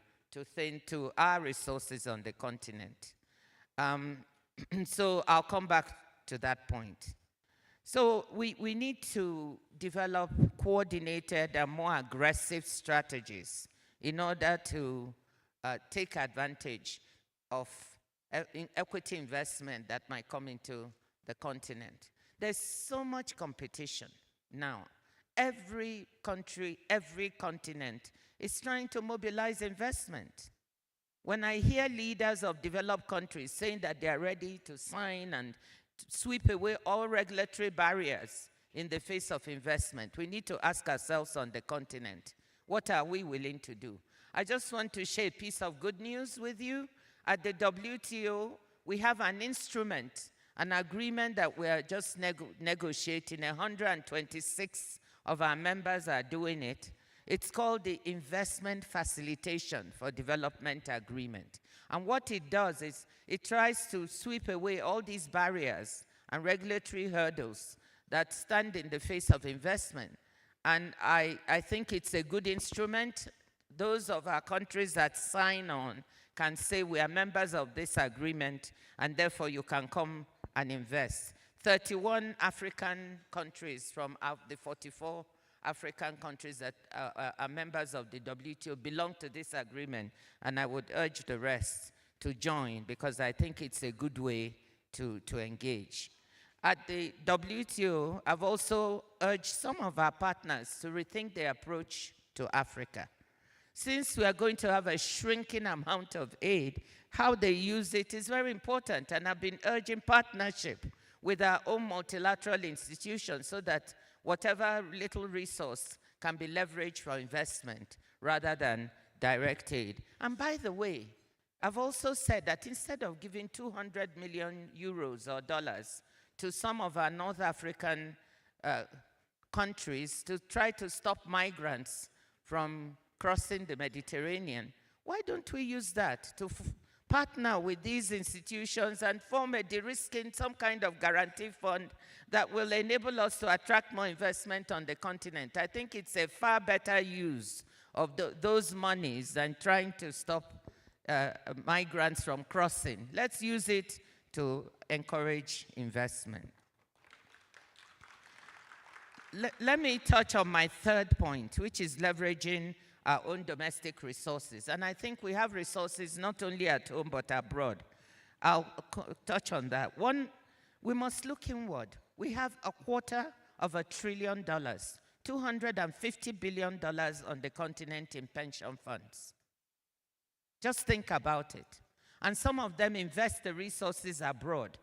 to our resources on the continent. So I'll come back to that point. So we need to develop coordinated and more aggressive strategies in order to take advantage of equity investment that might come into the continent. There's so much competition now. Every country, every continent is trying to mobilize investment. When I hear leaders of developed countries saying that they are ready to sign and sweep away all regulatory barriers in the face of investment, we need to ask ourselves on the continent, what are we willing to do? I just want to share a piece of good news with you. At the WTO, we have an instrument, an agreement that we are just negotiating. 126 of our members are doing it. It's called the Investment Facilitation for Development Agreement. And what it does is it tries to sweep away all these barriers and regulatory hurdles that stand in the face of investment. And I think it's a good instrument. Those of our countries that sign on can say we are members of this agreement, and therefore you can come and invest. 31 African countries from the 44 African countries that are members of the WTO belong to this agreement, and I would urge the rest to join because I think it's a good way to engage. At the WTO, I've also urged some of our partners to rethink their approach to Africa. Since we are going to have a shrinking amount of aid, how they use it is very important, and I've been urging partnership with our own multilateral institutions so that whatever little resource can be leveraged for investment rather than direct aid. And by the way, I've also said that instead of giving 200 million euros or dollars to some of our North African countries to try to stop migrants from crossing the Mediterranean, why don't we use that to partner with these institutions and form a de-risking, some kind of guarantee fund that will enable us to attract more investment on the continent? I think it's a far better use of those monies than trying to stop migrants from crossing. Let's use it to encourage investment. Let me touch on my third point, which is leveraging our own domestic resources. And I think we have resources not only at home but abroad. I'll touch on that. One, we must look inward. We have $250 billion, $250 billion on the continent in pension funds. Just think about it. And some of them invest the resources abroad.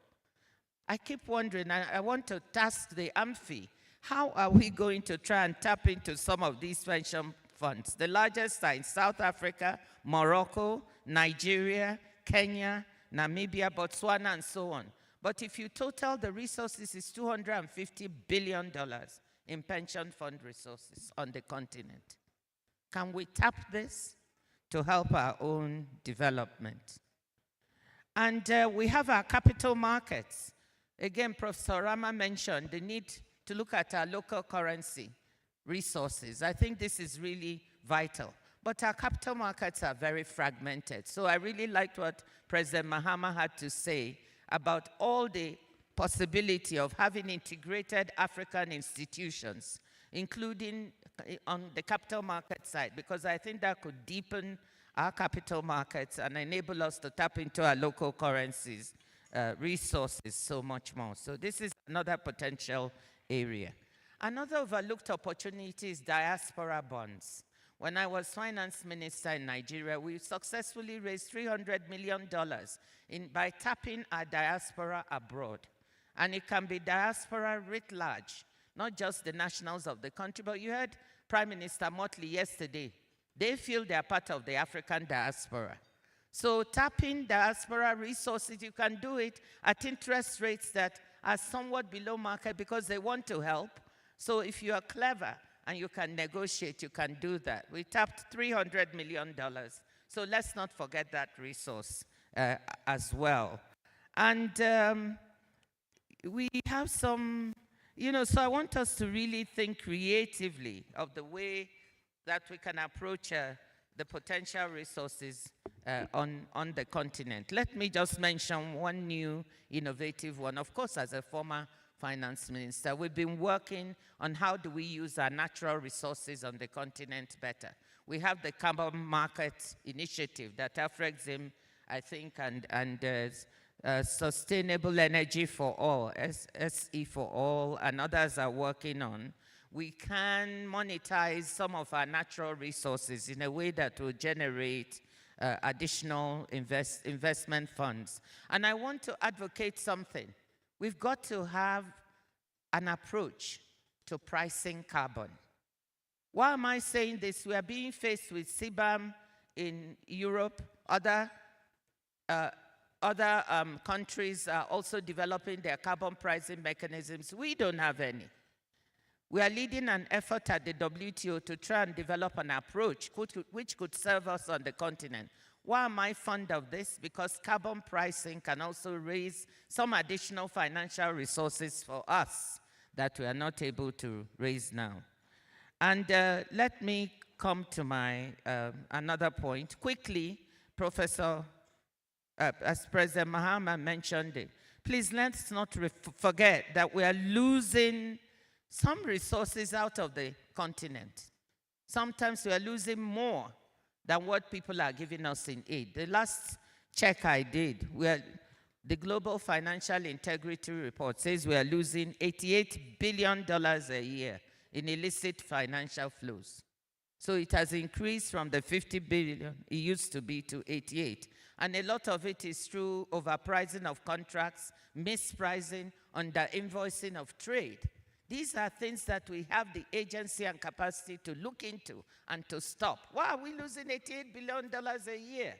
I keep wondering, I want to task the AAMFI, how are we going to try and tap into some of these pension funds? The largest are in South Africa, Morocco, Nigeria, Kenya, Namibia, Botswana, and so on. But if you total the resources, it's $250 billion in pension fund resources on the continent. Can we tap this to help our own development? And we have our capital markets. Again, Professor Rama mentioned the need to look at our local currency resources. I think this is really vital. But our capital markets are very fragmented. So I really liked what President Mahama had to say about all the possibility of having integrated African institutions, including on the capital market side, because I think that could deepen our capital markets and enable us to tap into our local currencies, resources so much more. So this is another potential area. Another overlooked opportunity is diaspora bonds. When I was finance minister in Nigeria, we successfully raised $300 million by tapping our diaspora abroad. And it can be diaspora writ large, not just the nationals of the country, but you heard Prime Minister Motley yesterday. They feel they are part of the African diaspora. So tapping diaspora resources, you can do it at interest rates that are somewhat below market because they want to help. So if you are clever and you can negotiate, you can do that. We tapped $300 million. So let's not forget that resource as well. And we have some, so I want us to really think creatively of the way that we can approach the potential resources on the continent. Let me just mention one new innovative one. Of course, as a former finance minister, we've been working on how do we use our natural resources on the continent better. We have the Carbon Market Initiative that Afrexim, I think, and Sustainable Energy for All, SE for All, and others are working on. We can monetize some of our natural resources in a way that will generate additional investment funds. And I want to advocate something. We've got to have an approach to pricing carbon. Why am I saying this? We are being faced with CBAM in Europe. Other countries are also developing their carbon pricing mechanisms. We don't have any. We are leading an effort at the WTO to try and develop an approach which could serve us on the continent. Why am I fond of this? Because carbon pricing can also raise some additional financial resources for us that we are not able to raise now. And let me come to my another point. Quickly, as President Mahama mentioned it, please let's not forget that we are losing some resources out of the continent. Sometimes we are losing more than what people are giving us in aid. The last check I did, the Global Financial Integrity Report says we are losing $88 billion a year in illicit financial flows. So it has increased from the 50 billion it used to be to 88. And a lot of it is through overpricing of contracts, mispricing, under-invoicing of trade. These are things that we have the agency and capacity to look into and to stop. Why are we losing $88 billion a year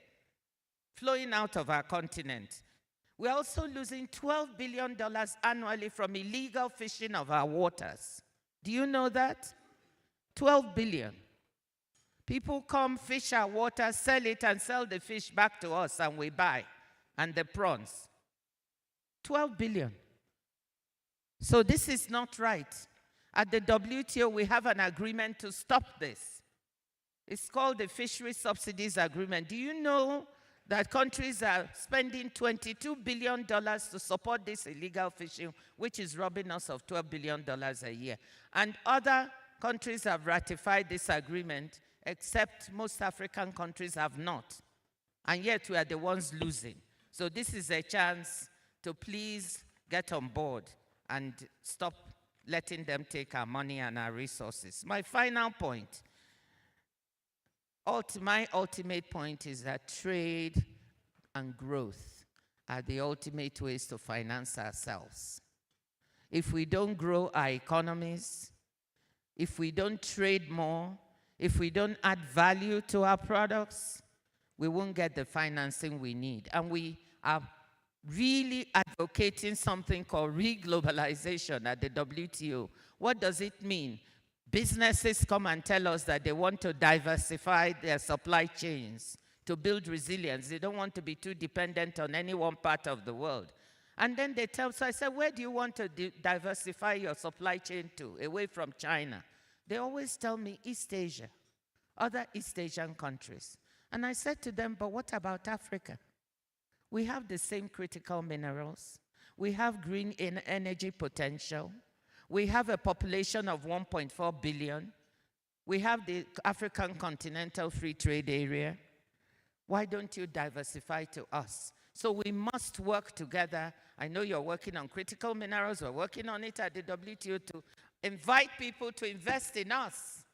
flowing out of our continent? We're also losing $12 billion annually from illegal fishing of our waters. Do you know that? 12 billion. People come, fish our water, sell it, and sell the fish back to us, and we buy. And the prawns. 12 billion. So this is not right. At the WTO, we have an agreement to stop this. It's called the Fisheries Subsidies Agreement. Do you know that countries are spending $22 billion to support this illegal fishing, which is robbing us of $12 billion a year? And other countries have ratified this agreement, except most African countries have not. And yet we are the ones losing. So this is a chance to please get on board and stop letting them take our money and our resources. My final point, my ultimate point is that trade and growth are the ultimate ways to finance ourselves. If we don't grow our economies, if we don't trade more, if we don't add value to our products, we won't get the financing we need. And we are really advocating something called reglobalization at the WTO. What does it mean? Businesses come and tell us that they want to diversify their supply chains to build resilience. They don't want to be too dependent on any one part of the world. And then they tell us, I said, where do you want to diversify your supply chain to, away from China? They always tell me East Asia, other East Asian countries. And I said to them, but what about Africa? We have the same critical minerals. We have green energy potential. We have a population of 1.4 billion. We have the African Continental Free Trade Area. Why don't you diversify to us? So we must work together. I know you're working on critical minerals. We're working on it at the WTO to invite people to invest in us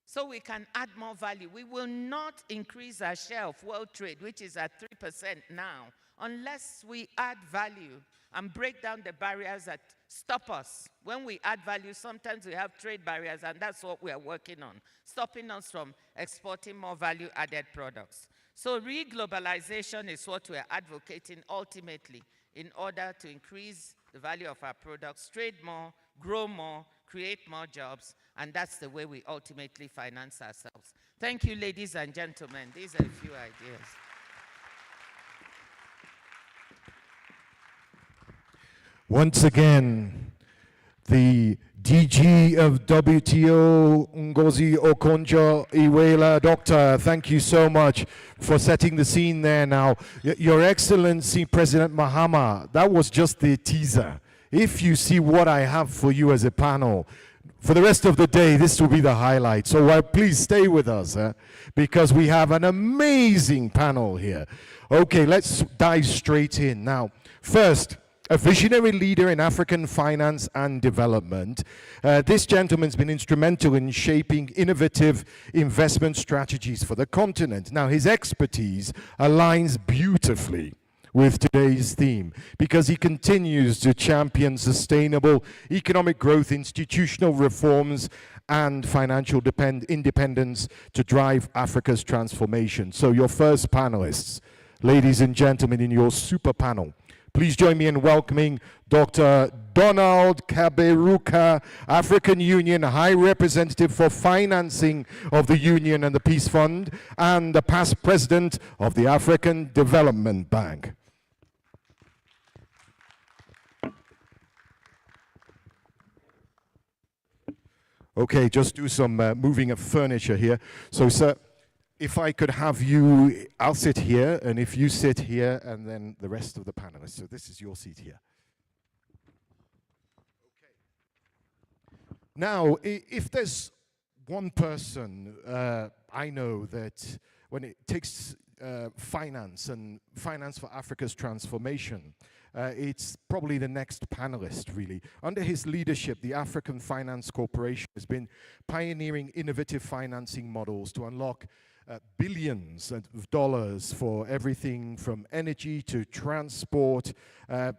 so we can add more value. We will not increase our share of world trade, which is at 3% now, unless we add value and break down the barriers that stop us. When we add value, sometimes we have trade barriers, and that's what we are working on, stopping us from exporting more value-added products. So reglobalization is what we are advocating ultimately in order to increase the value of our products, trade more, grow more, create more jobs, and that's the way we ultimately finance ourselves. Thank you, ladies and gentlemen. These are a few ideas. Once again, the DG of WTO, Ngozi Okonjo-Iweala. Doctor, thank you so much for setting the scene there now. Your Excellency, President Mahama, that was just the teaser. If you see what I have for you as a panel, for the rest of the day, this will be the highlight. So please stay with us, because we have an amazing panel here. Okay, let's dive straight in. Now, first, a visionary leader in African finance and development. This gentleman's been instrumental in shaping innovative investment strategies for the continent. Now, his expertise aligns beautifully with today's theme because he continues to champion sustainable economic growth, institutional reforms, and financial independence to drive Africa's transformation. So your first panelists, ladies and gentlemen, in your super panel, Please join me in welcoming Dr. Donald Kaberuka, African Union High Representative for Financing of the Union and the Peace Fund, and the past president of the African Development Bank. Okay, just do some moving of furniture here. So, sir, if I could have you, I'll sit here, and if you sit here, and then the rest of the panelists. So this is your seat here. Okay. Now, if there's one person I know that when it takes finance and finance for Africa's transformation, it's probably the next panelist, really. Under his leadership, the African Finance Corporation has been pioneering innovative financing models to unlock billions of dollars for everything from energy to transport,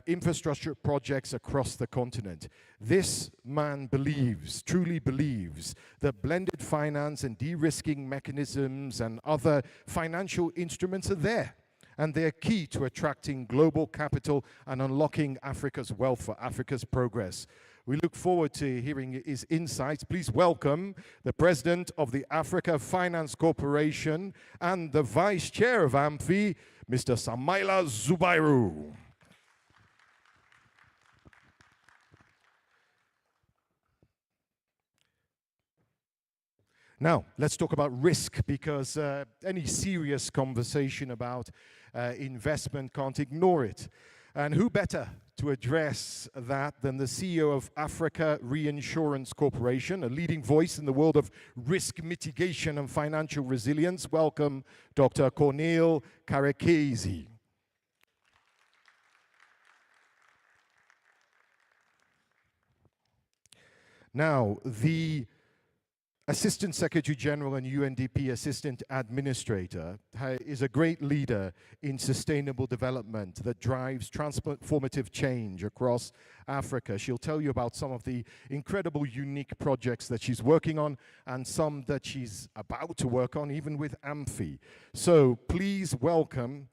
infrastructure projects across the continent. This man believes, truly believes, that blended finance and de-risking mechanisms and other financial instruments are there. And they're key to attracting global capital and unlocking Africa's wealth for Africa's progress. We look forward to hearing his insights. Please welcome the president of the Africa Finance Corporation and the vice chair of AAMFI, Mr. Samaila Zubairu. Now, let's talk about risk, because any serious conversation about investment can't ignore it. And who better to address that than the CEO of Africa Reinsurance Corporation, a leading voice in the world of risk mitigation and financial resilience. Welcome, Dr. Cornel Karekezi. Now, the Assistant Secretary General and UNDP Assistant Administrator is a great leader in sustainable development that drives transformative change across Africa. She'll tell you about some of the incredible, unique projects that she's working on and some that she's about to work on, even with AAMFI. So please welcome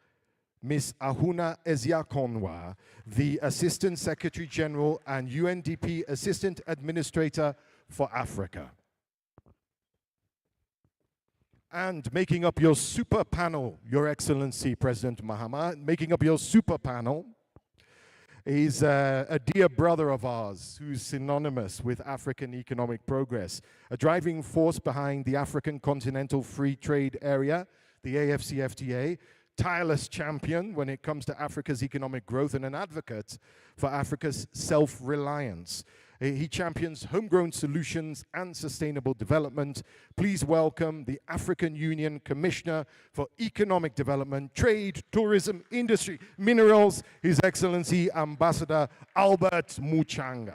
Ms. Ahuna Eziakonwa, the Assistant Secretary General and UNDP Assistant Administrator for Africa. And making up your super panel, Your Excellency President Mahama, making up your super panel is a dear brother of ours who's synonymous with African economic progress, a driving force behind the African Continental Free Trade Area, the AFCFTA, tireless champion when it comes to Africa's economic growth and an advocate for Africa's self-reliance. He champions homegrown solutions and sustainable development. Please welcome the African Union Commissioner for Economic Development, Trade, Tourism, Industry, Minerals, His Excellency Ambassador Albert Muchanga.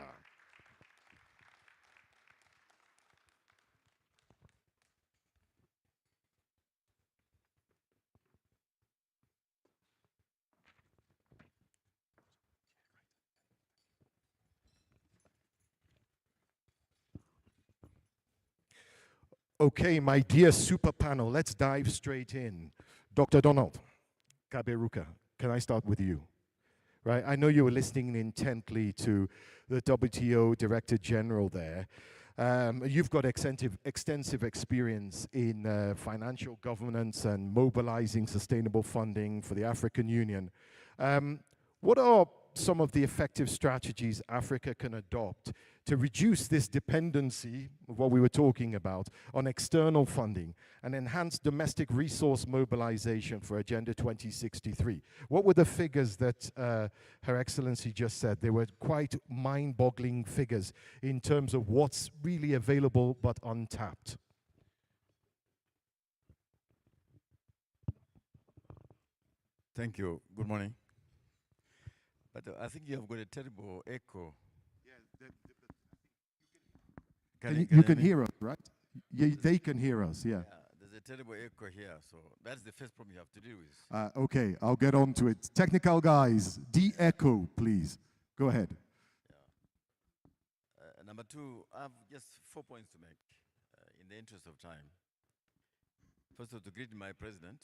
Okay, my dear super panel, let's dive straight in. Dr. Donald Kaberuka, can I start with you? Right, I know you were listening intently to the WTO Director General there. You've got extensive experience in financial governance and mobilizing sustainable funding for the African Union. What are some of the effective strategies Africa can adopt to reduce this dependency of what we were talking about on external funding and enhance domestic resource mobilization for Agenda 2063? What were the figures that Her Excellency just said? They were quite mind-boggling figures in terms of what's really available but untapped. Thank you. Good morning. But I think you have got a terrible echo. Yeah, you can hear us, right? Yeah, they can hear us, yeah. There's a terrible echo here, so that's the first problem you have to deal with. Okay, I'll get on to it. Technical guys, de-echo, please. Go ahead. Yeah. Number two, I have just 4 points to make in the interest of time. First of all, to greet my president.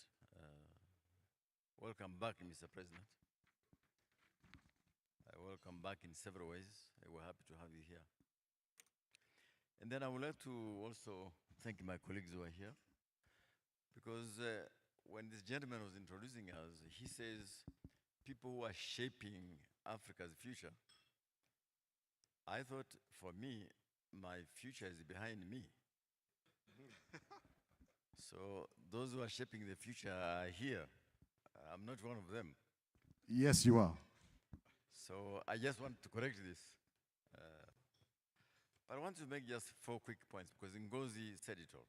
Welcome back, Mr. President. 2, to thank my colleagues, the Minister of Finance, for the opportunity to speak. 3, to thank the African Union for the opportunity to speak. 4, to thank the African Union for the opportunity to speak. welcome back in several ways. We're happy to have you here. And then I would like to also thank my colleagues who are here, because when this gentleman was introducing us, he says people who are shaping Africa's future. I thought, for me, my future is behind me. So those who are shaping the future are here. I'm not one of them. Yes, you are. So I just want to correct this. But I want to make just 4 quick points, because Ngozi said it all.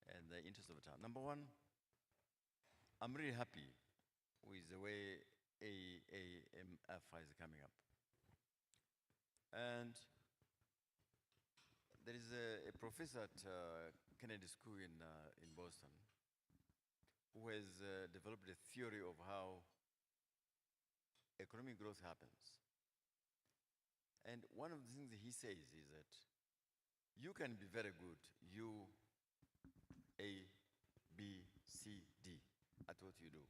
And the interest of time. Number one, I'm really happy with the way AAMFI is coming up. And there is a professor at Kennedy School in Boston who has developed a theory of how economic growth happens. And one of the things he says is that you can be very good, you, A, B, C, D, at what you do.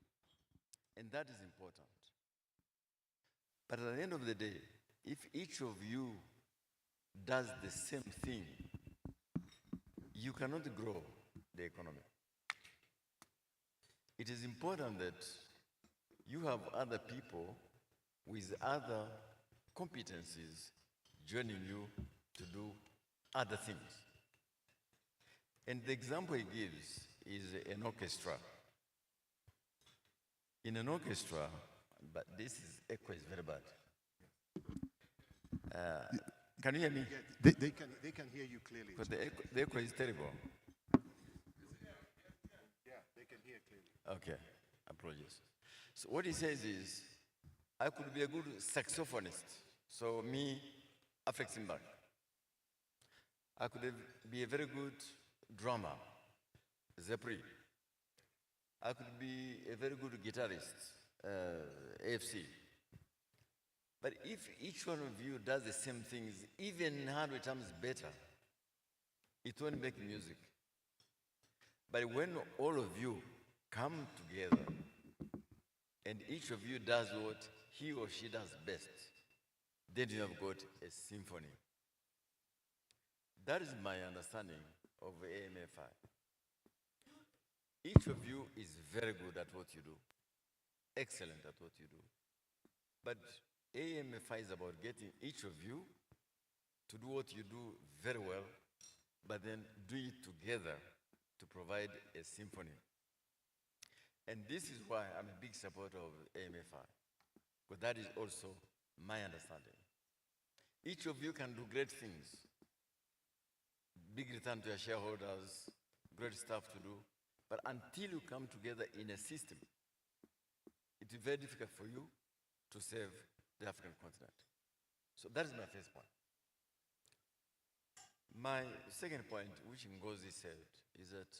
And that is important. But at the end of the day, if each of you does the same thing, you cannot grow the economy. It is important that you have other people with other competencies joining you to do other things. And the example he gives is an orchestra. In an orchestra, but this is echo is very bad. Can you hear me? They can hear you clearly. Because the echo is terrible. Yeah, they can hear clearly. Okay, apologies. So what he says is, I could be a good saxophonist. So me, Afrik Simbang. I could be a very good drummer, Zepri. I could be a very good guitarist, AFC. But if each one of you does the same things, even 100 times better, it won't make music. But when all of you come together and each of you does what he or she does best, then you have got a symphony. That is my understanding of AAMFI. Each of you is very good at what you do, excellent at what you do. But AAMFI is about getting each of you to do what you do very well, but then do it together to provide a symphony. And this is why I'm a big supporter of AAMFI, because that is also my understanding. Each of you can do great things. Big return to your shareholders, great stuff to do. But until you come together in a system, it is very difficult for you to save the African continent. So that is my first point. My second point, which Ngozi said, is that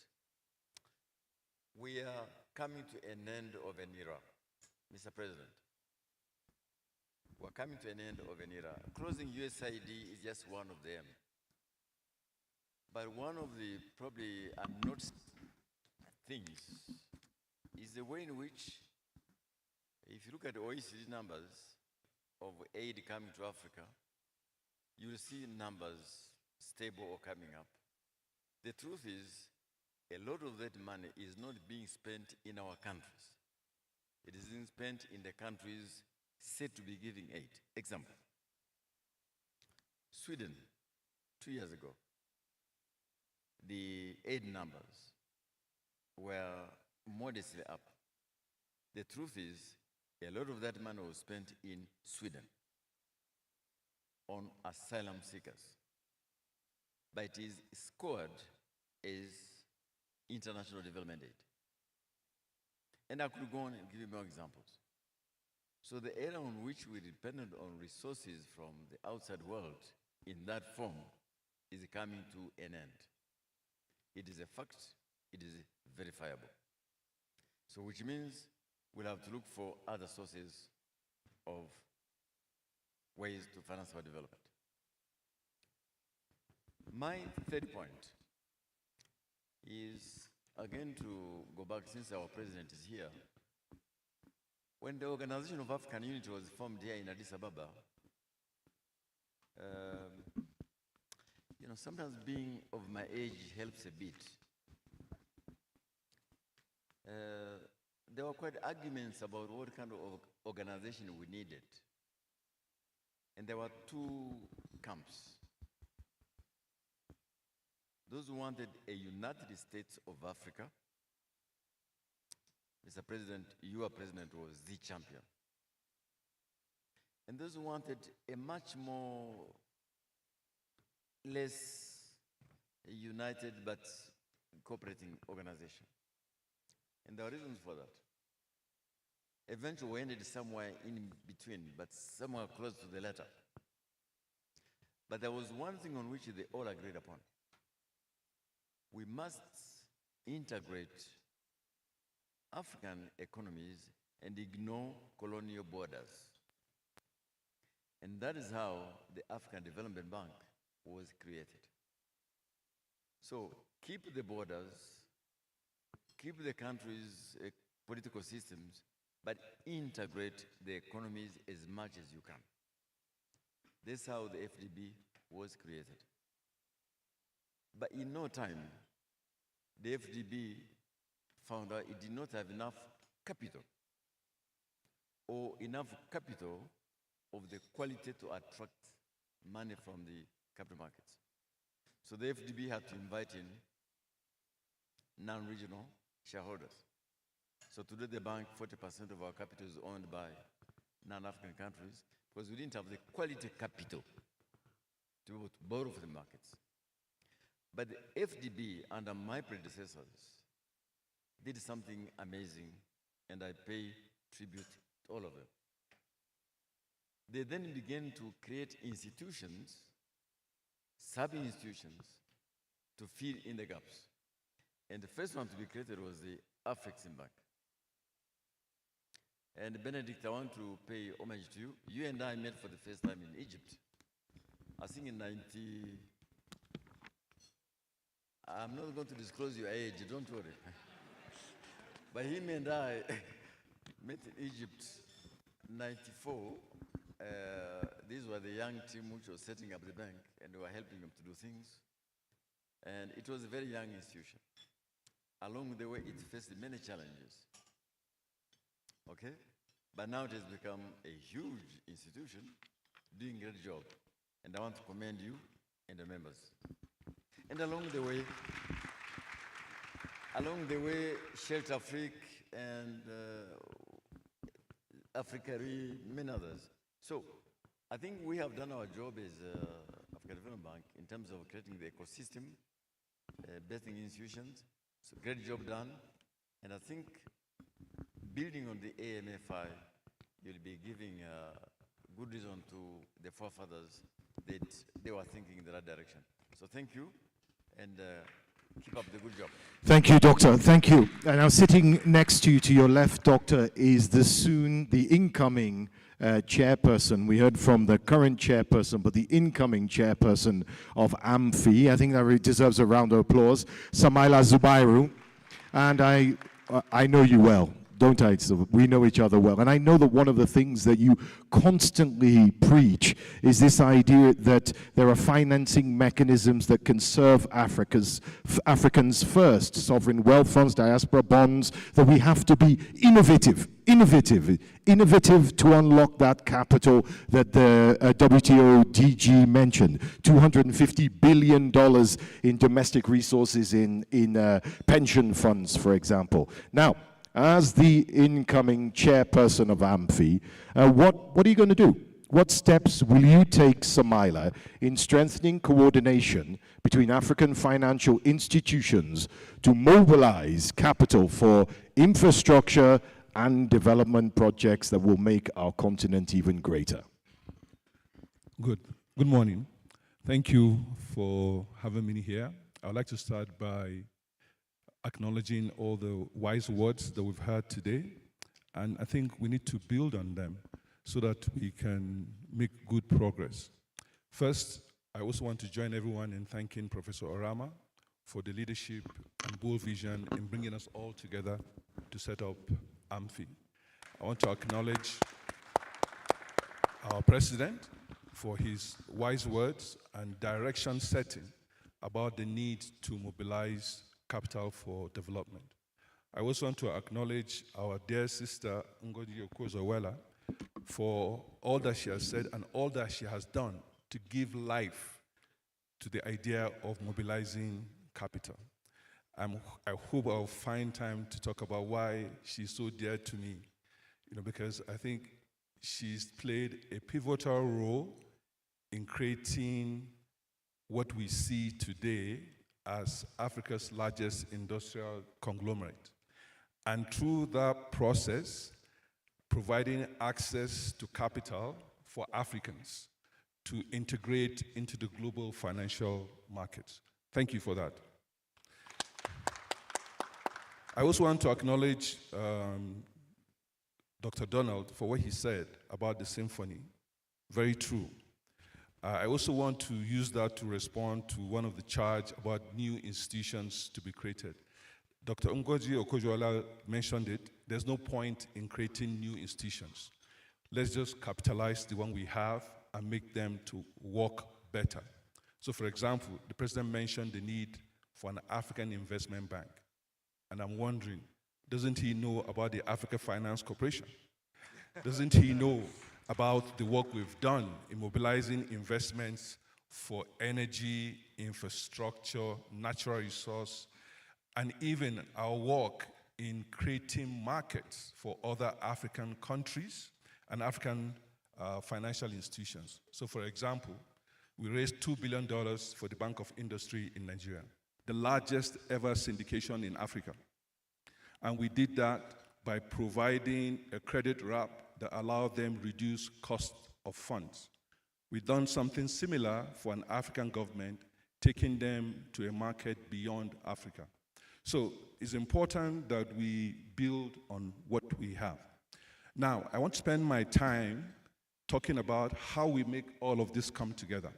we are coming to an end of an era, Mr. President. We're coming to an end of an era. Closing USAID is just one of them. But one of the probably unnoticed things is the way in which, if you look at the OECD numbers of aid coming to Africa, you will see numbers stable or coming up. The truth is, a lot of that money is not being spent in our countries. It is being spent in the countries said to be giving aid. Example, Sweden, 2 years ago, the aid numbers were modestly up. The truth is, a lot of that money was spent in Sweden on asylum seekers. But it is scored as international development aid. And I could go on and give you more examples. So the era on which we depended on resources from the outside world in that form is coming to an end. It is a fact, it is verifiable. So which means we'll have to look for other sources of ways to finance our development. My third point is, again, to go back, since our president is here, When the Organization of African Unity was formed here in Addis Ababa, you know, sometimes being of my age helps a bit. There were quite arguments about what kind of organization we needed. And there were two camps. Those who wanted a United States of Africa. Mr. President, your president was the champion. And those who wanted a much more less united but cooperating organization. And there are reasons for that. Eventually we ended somewhere in between, but somewhere close to the latter. But there was one thing on which they all agreed upon. We must integrate African economies and ignore colonial borders. And that is how the African Development Bank was created. So keep the borders, keep the countries' political systems, but integrate the economies as much as you can. That's how the FDB was created. But in no time, the FDB found out it did not have enough capital or enough capital of the quality to attract money from the capital markets. So the FDB had to invite in non-regional shareholders. So today the bank, 40% of our capital is owned by non-African countries because we didn't have the quality capital to be able to borrow from the markets. But the FDB, under my predecessors, did something amazing, and I pay tribute to all of them. They then began to create institutions, sub-institutions, to fill in the gaps. And the first one to be created was the Afrexim Bank. And Benedict, I want to pay homage to you. You and I met for the first time in Egypt. I think in 90, I'm not going to disclose your age, don't worry. But him and I met in Egypt in 94. These were the young team which was setting up the bank, and we were helping them to do things. And it was a very young institution. Along the way, it faced many challenges. Okay? But now it has become a huge institution, doing a great job. And I want to commend you and the members. And along the way, Shelter Afrique and Africa, many others. So I think we have done our job as African Development Bank in terms of creating the ecosystem, building institutions. So great job done. And I think building on the AAMFI, you'll be giving good reason to the forefathers that they were thinking in the right direction. So thank you, and keep up the good job. Thank you, Doctor. Thank you. And now sitting next to you, to your left, Doctor, is the incoming chairperson. We heard from the current chairperson, but the incoming chairperson of AAMFI. I think that really deserves a round of applause. Samaila Zubairu. And I know you well, don't I? So we know each other well. And I know that one of the things that you constantly preach is this idea that there are financing mechanisms that can serve Africans first, sovereign wealth funds, diaspora bonds, that we have to be innovative to unlock that capital that the WTO DG mentioned. $250 billion in domestic resources in pension funds, for example. Now, as the incoming chairperson of AAMFI, what are you going to do? What steps will you take, Samaila, in strengthening coordination between African financial institutions to mobilize capital for infrastructure and development projects that will make our continent even greater? Good morning. Thank you for having me here. I would like to start by acknowledging all the wise words that we've heard today, and I think we need to build on them so that we can make good progress. First, I also want to join everyone in thanking Professor Orama for the leadership and bold vision in bringing us all together to set up AAMFI. I want to acknowledge our president for his wise words and direction setting about the need to mobilize capital for development. I also want to acknowledge our dear sister Ngozi Okozowela for all that she has said and all that she has done to give life to the idea of mobilizing capital. I hope I'll find time to talk about why she's so dear to me, because I think she's played a pivotal role in creating what we see today as Africa's largest industrial conglomerate. And through that process, providing access to capital for Africans to integrate into the global financial markets. Thank you for that. I also want to acknowledge Dr. Donald for what he said about the symphony. Very true. I also want to use that to respond to one of the charge about new institutions to be created. Dr. Ngozi Okozowela mentioned it. There's no point in creating new institutions. Let's just capitalize the one we have and make them to work better. So for example, the president mentioned the need for an African investment bank. And I'm wondering, doesn't he know about the Africa Finance Corporation? Doesn't he know about the work we've done in mobilizing investments for energy, infrastructure, natural resource, and even our work in creating markets for other African countries and African financial institutions? So for example, we raised $2 billion for the Bank of Industry in Nigeria, the largest ever syndication in Africa. And we did that by providing a credit wrap that allowed them reduce cost of funds. We've done something similar for an African government, taking them to a market beyond Africa. So it's important that we build on what we have. Now, I want to spend my time talking about how we make all of this come together.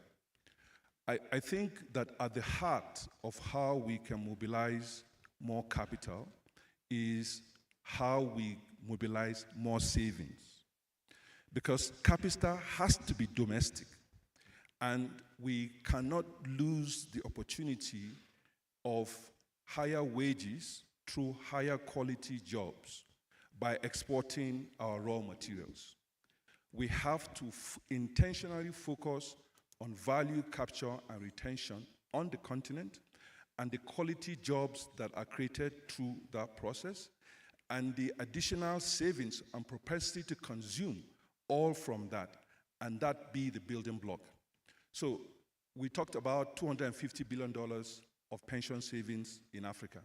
I think that at the heart of how we can mobilize more capital is how we mobilize more savings. Because capital has to be domestic, and we cannot lose the opportunity of higher wages through higher quality jobs by exporting our raw materials. We have to intentionally focus on value capture and retention on the continent and the quality jobs that are created through that process and the additional savings and propensity to consume all from that, and that be the building block. So we talked about $250 billion of pension savings in Africa.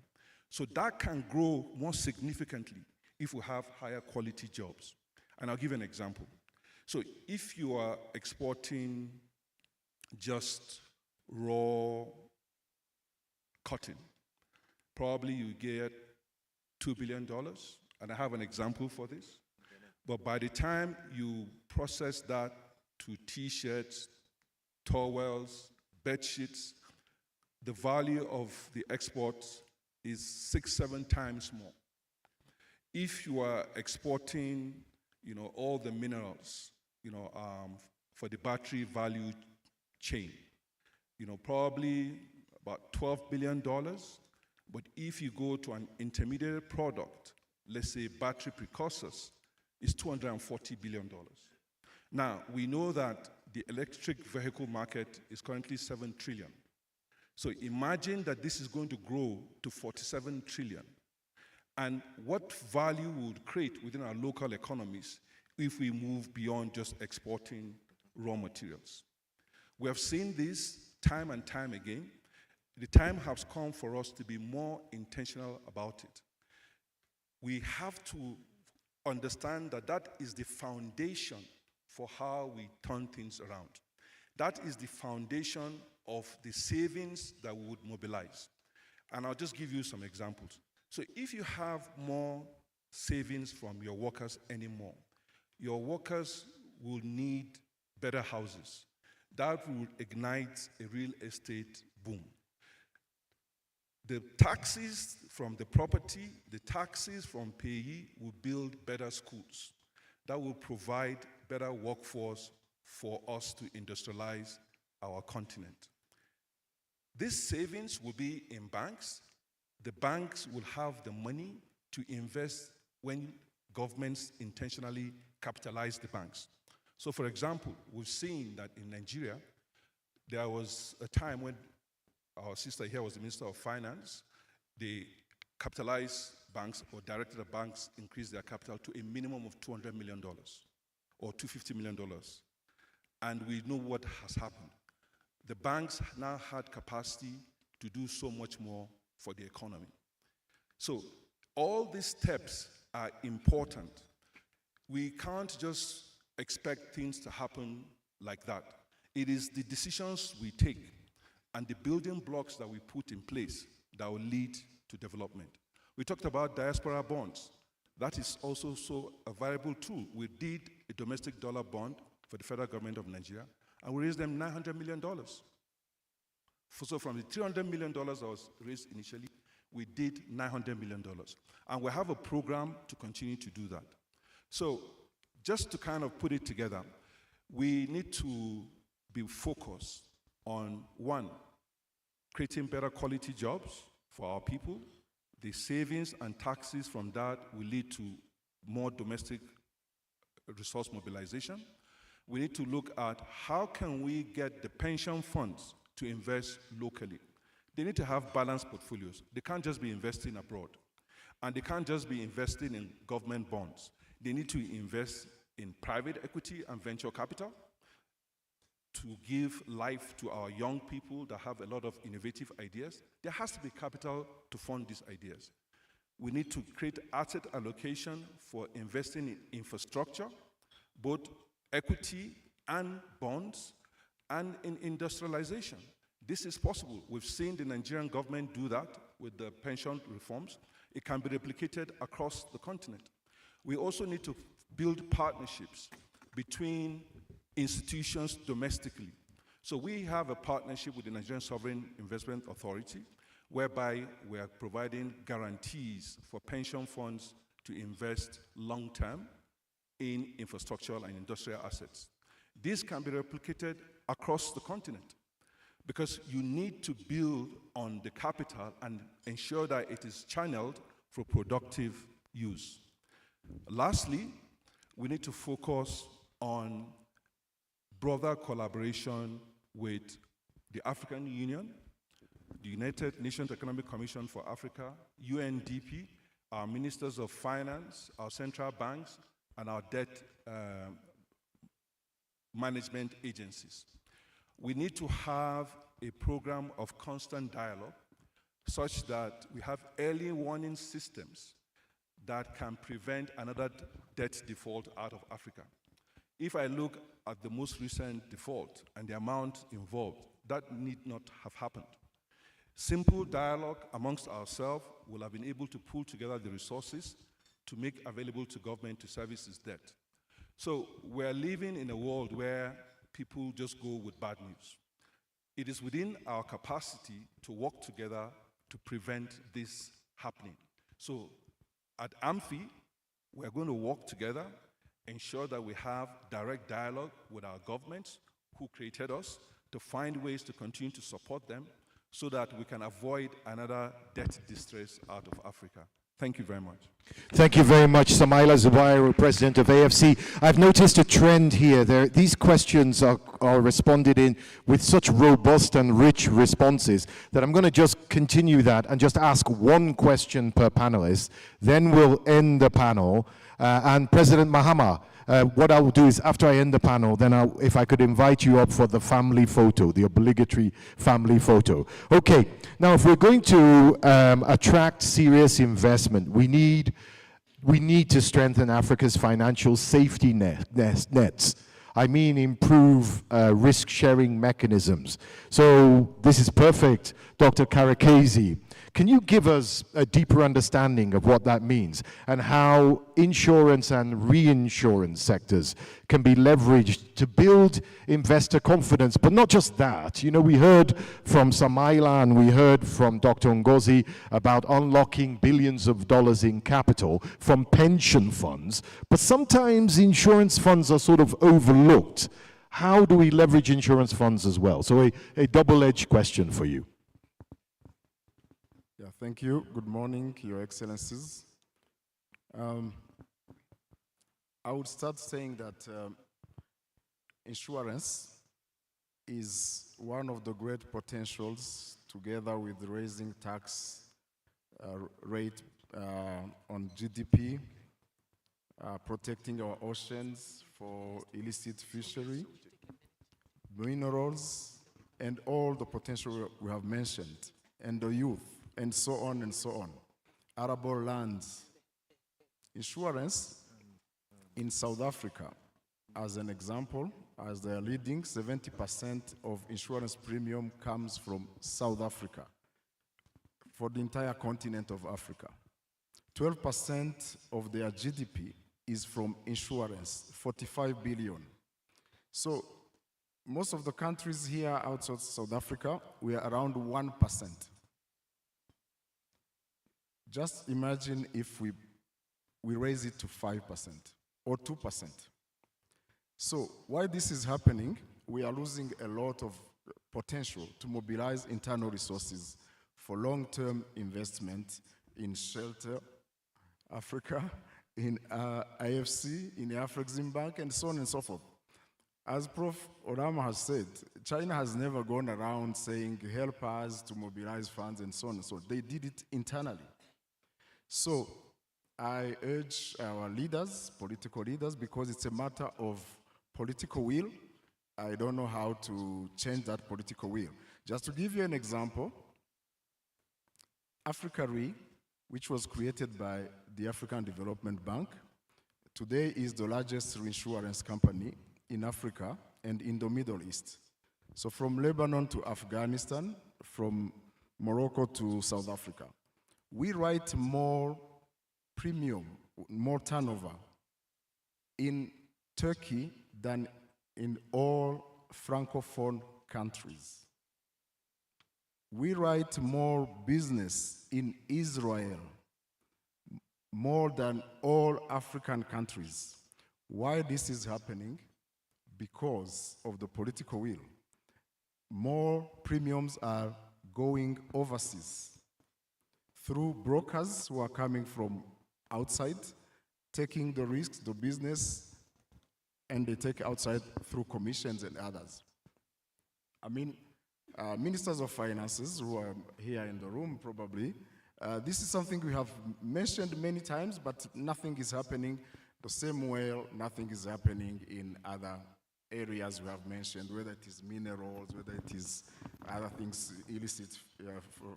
So that can grow more significantly if we have higher quality jobs. And I'll give an example. So if you are exporting just raw cotton, probably you get $2 billion, and I have an example for this. But by the time you process that to t-shirts, towels, bed sheets, the value of the exports is 6-7 times more. If you are exporting, all the minerals, for the battery value chain, probably about $12 billion. But if you go to an intermediate product, let's say battery precursors, it's $240 billion. Now, we know that the electric vehicle market is currently $7 trillion. So imagine that this is going to grow to $47 trillion. And what value would create within our local economies if we move beyond just exporting raw materials? We have seen this time and time again. The time has come for us to be more intentional about it. We have to understand that that is the foundation for how we turn things around. That is the foundation of the savings that we would mobilize. And I'll just give you some examples. So if you have more savings from your workers anymore, your workers will need better houses. That will ignite a real estate boom. The taxes from the property, the taxes from payee will build better schools. That will provide better workforce for us to industrialize our continent. These savings will be in banks. The banks will have the money to invest when governments intentionally capitalize the banks. So for example, we've seen that in Nigeria, there was a time when our sister here was the Minister of Finance. They capitalized banks or directed the banks increase their capital to a minimum of $200 million or $250 million. And we know what has happened. The banks now had capacity to do so much more for the economy. So all these steps are important. We can't just expect things to happen like that. It is the decisions we take and the building blocks that we put in place that will lead to development. We talked about diaspora bonds. That is also a viable tool. We did a domestic dollar bond for the federal government of Nigeria, and we raised them $900 million. So from the $300 million that was raised initially, we did $900 million. And we have a program to continue to do that. So just to kind of put it together, we need to be focused on, one, creating better quality jobs for our people. The savings and taxes from that will lead to more domestic resource mobilization. We need to look at how can we get the pension funds to invest locally. They need to have balanced portfolios. They can't just be investing abroad. And they can't just be investing in government bonds. They need to invest in private equity and venture capital to give life to our young people that have a lot of innovative ideas. There has to be capital to fund these ideas. We need to create asset allocation for investing in infrastructure, both equity and bonds, and in industrialization. This is possible. We've seen the Nigerian government do that with the pension reforms. It can be replicated across the continent. We also need to build partnerships between institutions domestically. So we have a partnership with the Nigerian Sovereign Investment Authority, whereby we are providing guarantees for pension funds to invest long-term in infrastructural and industrial assets. This can be replicated across the continent because you need to build on the capital and ensure that it is channeled for productive use. Lastly, we need to focus on broader collaboration with the African Union, the United Nations Economic Commission for Africa, UNDP, our ministers of finance, our central banks, and our debt management agencies. We need to have a program of constant dialogue such that we have early warning systems that can prevent another debt default out of Africa. If I look at the most recent default and the amount involved, that need not have happened. Simple dialogue amongst ourselves will have been able to pull together the resources to make available to government to service its debt. So we're living in a world where people just go with bad news. It is within our capacity to work together to prevent this happening. So at AAMFI, we're going to work together, ensure that we have direct dialogue with our governments who created us to find ways to continue to support them so that we can avoid another debt distress out of Africa. Thank you very much. Thank you very much, Samaila Zubair, President of AFC. I've noticed a trend here. These questions are responded in with such robust and rich responses that I'm going to just continue that and just ask one question per panelist. Then we'll end the panel. And President Mahama, what I will do is after I end the panel, then if I could invite you up for the family photo, the obligatory family photo. Okay, now if we're going to attract serious investment, we need to strengthen Africa's financial safety nets. I mean improve risk-sharing mechanisms. So this is perfect, Dr. Karakezi. Can you give us a deeper understanding of what that means and how insurance and reinsurance sectors can be leveraged to build investor confidence? But not just that. You know, we heard from Samaila and we heard from Dr. Ngozi about unlocking billions of dollars in capital from pension funds, but sometimes insurance funds are sort of overlooked. How do we leverage insurance funds as well? So a double-edged question for you. Yeah, thank you. Good morning, Your Excellencies. I would start saying that insurance is one of the great potentials, together with raising tax rate on GDP, protecting our oceans for illicit fishery, minerals, and all the potential we have mentioned, and the youth, and so on and so on. Arable lands. Insurance in South Africa, as an example, as they are leading, 70% of insurance premium comes from South Africa for the entire continent of Africa. 12% of their GDP is from insurance, 45 billion. So most of the countries here outside South Africa, we are around 1%. Just imagine if we raise it to 5% or 2%. So while this is happening, we are losing a lot of potential to mobilize internal resources for long-term investment in Shelter Africa, in IFC, in the Afrexim Bank, and so on and so forth. As Prof. Orama has said, China has never gone around saying, help us to mobilize funds and so on and so on. They did it internally. So I urge our leaders, political leaders, because it's a matter of political will. I don't know how to change that political will. Just to give you an example, Africa Re, which was created by the African Development Bank, today is the largest reinsurance company in Africa and in the Middle East. So from Lebanon to Afghanistan, from Morocco to South Africa. We write more premium, more turnover in Turkey than in all Francophone countries. We write more business in Israel, more than all African countries. Why this is happening? Because of the political will. More premiums are going overseas through brokers who are coming from outside, taking the risks, the business, and they take outside through commissions and others. I mean, ministers of finances who are here in the room probably, this is something we have mentioned many times, but nothing is happening the same way nothing is happening in other areas we have mentioned, whether it is minerals, whether it is other things, illicit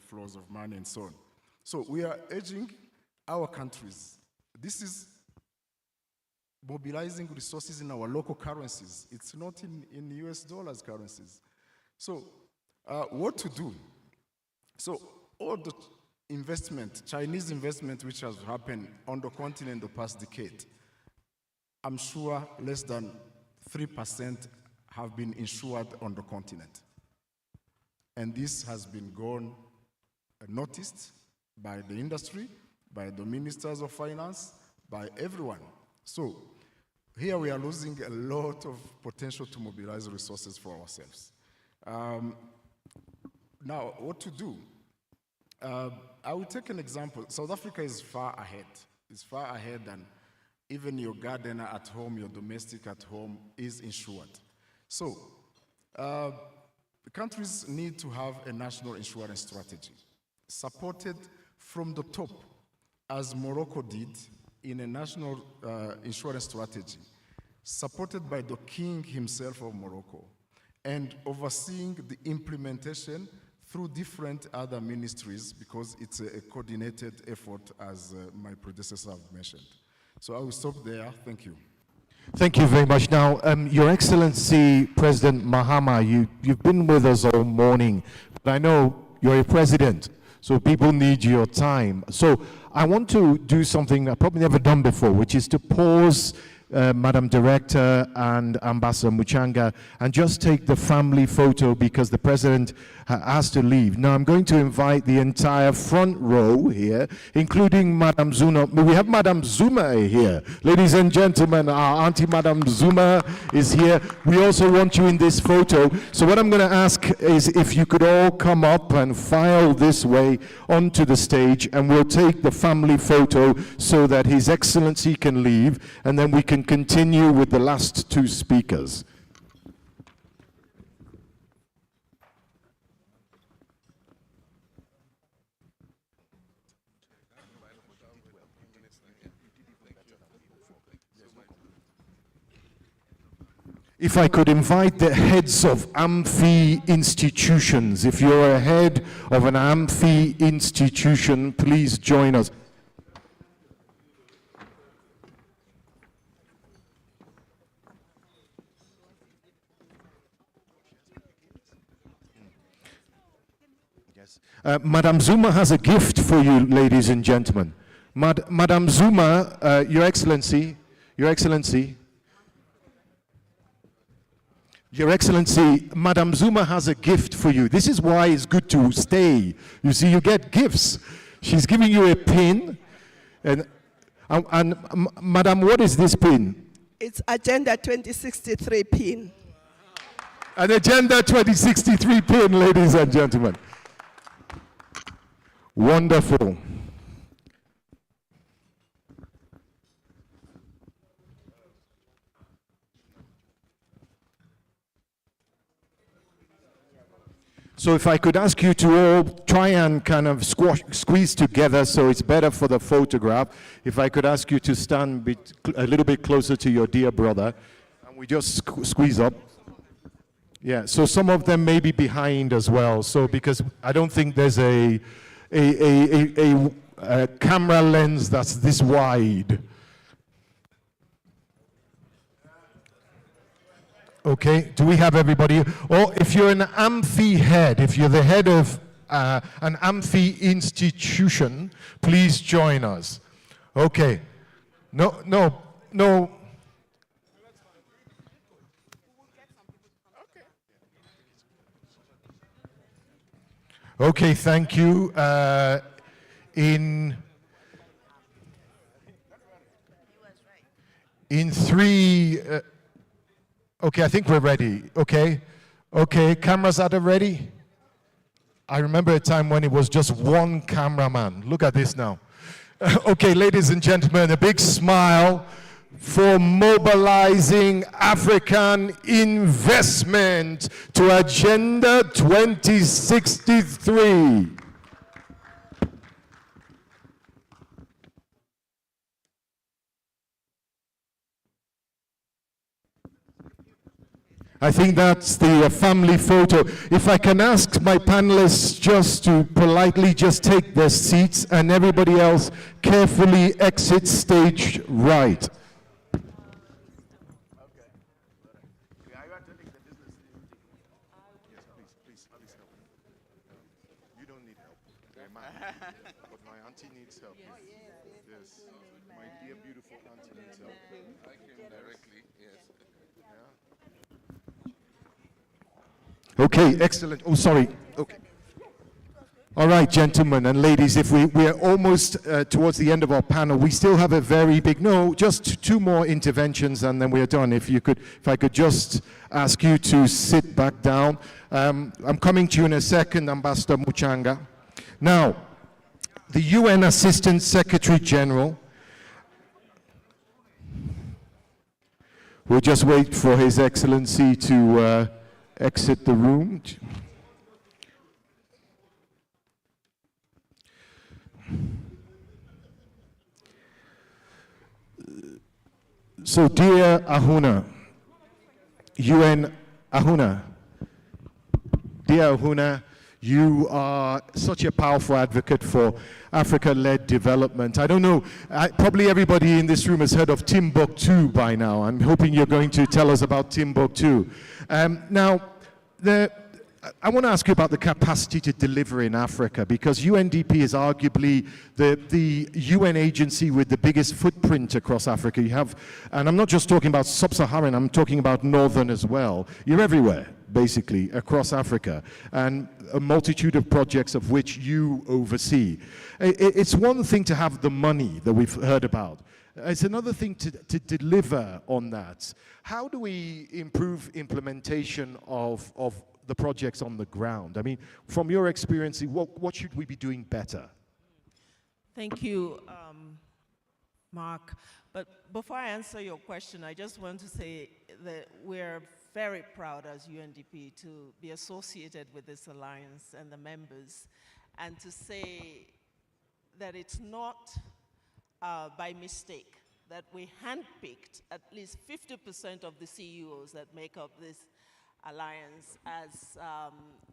flows of money and so on. So we are urging our countries. This is mobilizing resources in our local currencies. It's not in US dollars currencies. So what to do? So all the investment, Chinese investment which has happened on the continent the past decade, I'm sure less than 3% have been insured on the continent. And this has been gone noticed by the industry, by the ministers of finance, by everyone. So here we are losing a lot of potential to mobilize resources for ourselves. Now, what to do? I will take an example. South Africa is far ahead. It's far ahead than even your gardener at home, your domestic at home is insured. So the countries need to have a national insurance strategy, supported from the top, as Morocco did in a national insurance strategy, supported by the king himself of Morocco, and overseeing the implementation through different other ministries, because it's a coordinated effort, as my predecessor have mentioned. So I will stop there. Thank you. Thank you very much. Now, Your Excellency, President Mahama, you've been with us all morning, but I know you're a president, So people need your time. So I want to do something I've probably never done before, which is to pause Madam Director and Ambassador Muchanga and just take the family photo because the President has to leave. Now I'm going to invite the entire front row here, including Madam Zuma. We have Madam Zuma here. Ladies and gentlemen, our Auntie Madam Zuma is here. We also want you in this photo. So what I'm going to ask is if you could all come up and file this way onto the stage, and we'll take the family photo so that His Excellency can leave, and then we can continue with the last two speakers. If I could invite the heads of AAMFI institutions, if you're a head of an AAMFI institution, please join us. Madam Zuma has a gift for you, ladies and gentlemen. Madam Zuma, Your Excellency, Madam Zuma has a gift for you. This is why it's good to stay. You see, you get gifts. She's giving you a pin. And Madam, what is this pin? It's Agenda 2063 pin. An Agenda 2063 pin, ladies and gentlemen. Wonderful. So if I could ask you to all try and kind of squeeze together so it's better for the photograph. If I could ask you to stand a little bit closer to your dear brother, and we just squeeze up. Yeah, so some of them may be behind as well. So because I don't think there's a camera lens that's this wide. Okay, do we have everybody? Or if you're an AAMFI head, if you're the head of an AAMFI institution, please join us. Okay. No. Okay, thank you. In three... Okay, I think we're ready. Okay, cameras are ready? I remember a time when it was just one cameraman. Look at this now. Okay, ladies and gentlemen, a big smile for mobilizing African investment to Agenda 2063. I think that's the family photo. If I can ask my panelists just to politely just take their seats and everybody else carefully exit stage right. You don't need help. But my auntie needs help. Yes, my dear beautiful auntie needs help. I came directly, yes. Okay, excellent. Oh, sorry. Okay. All right, gentlemen and ladies, if we're almost towards the end of our panel, we still have a very big, just two more interventions and then we're done. If I could just ask you to sit back down. I'm coming to you in a second, Ambassador Muchanga. Now, the UN Assistant Secretary General, we'll just wait for His Excellency to exit the room. So, dear Ahuna, UN Ahuna, dear Ahuna, you are such a powerful advocate for Africa-led development. I don't know, probably everybody in this room has heard of Timbuktu by now. I'm hoping you're going to tell us about Timbuktu. Now, I want to ask you about the capacity to deliver in Africa, because UNDP is arguably the UN agency with the biggest footprint across Africa. You have, and I'm not just talking about sub-Saharan, I'm talking about northern as well. You're everywhere, basically, across Africa, and a multitude of projects of which you oversee. It's one thing to have the money that we've heard about. It's another thing to deliver on that. How do we improve implementation of the projects on the ground? I mean, from your experience, what should we be doing better? Thank you, Mark. But before I answer your question, I just want to say that we're very proud as UNDP to be associated with this alliance and the members, and to say that it's not by mistake that we handpicked at least 50% of the CEOs that make up this alliance as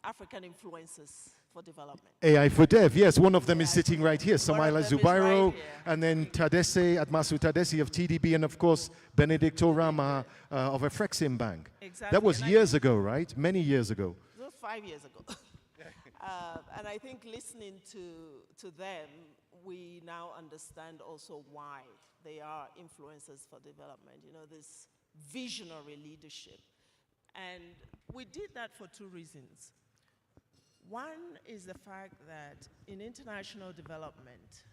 African influencers for development. AI for Dev, yes, one of them is sitting right here, One of Samaila them is Zubairo, right here. and then Tadesse, Admasu Tadesse of TDB, and of course, Benedicto Rama of Afrexim Bank. Exactly. That was And years ago, right? Many years ago. It was 5 years ago. And I think listening to them, we now understand also why they are influencers for development, you know, this visionary leadership. And we did that for two reasons. One is the fact that in international development,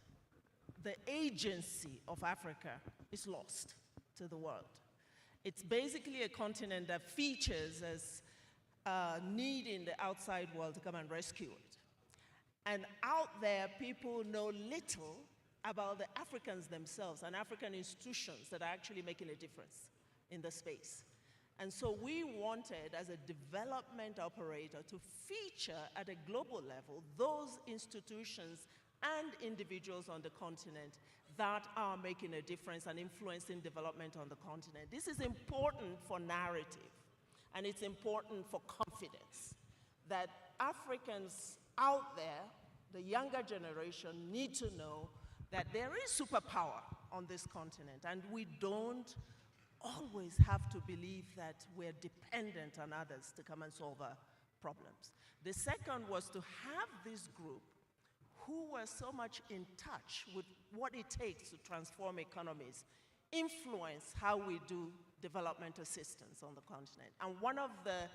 the agency of Africa is lost to the world. It's basically a continent that features as needing the outside world to come and rescue it. And out there, people know little about the Africans themselves and African institutions that are actually making a difference in the space. And so we wanted, as a development operator, to feature at a global level those institutions and individuals on the continent that are making a difference and influencing development on the continent. This is important for narrative, and it's important for confidence, that Africans out there, the younger generation, need to know that there is superpower on this continent, and we don't always have to believe that we're dependent on others to come and solve our problems. The second was to have this group who were so much in touch with what it takes to transform economies, influence how we do development assistance on the continent. And one of the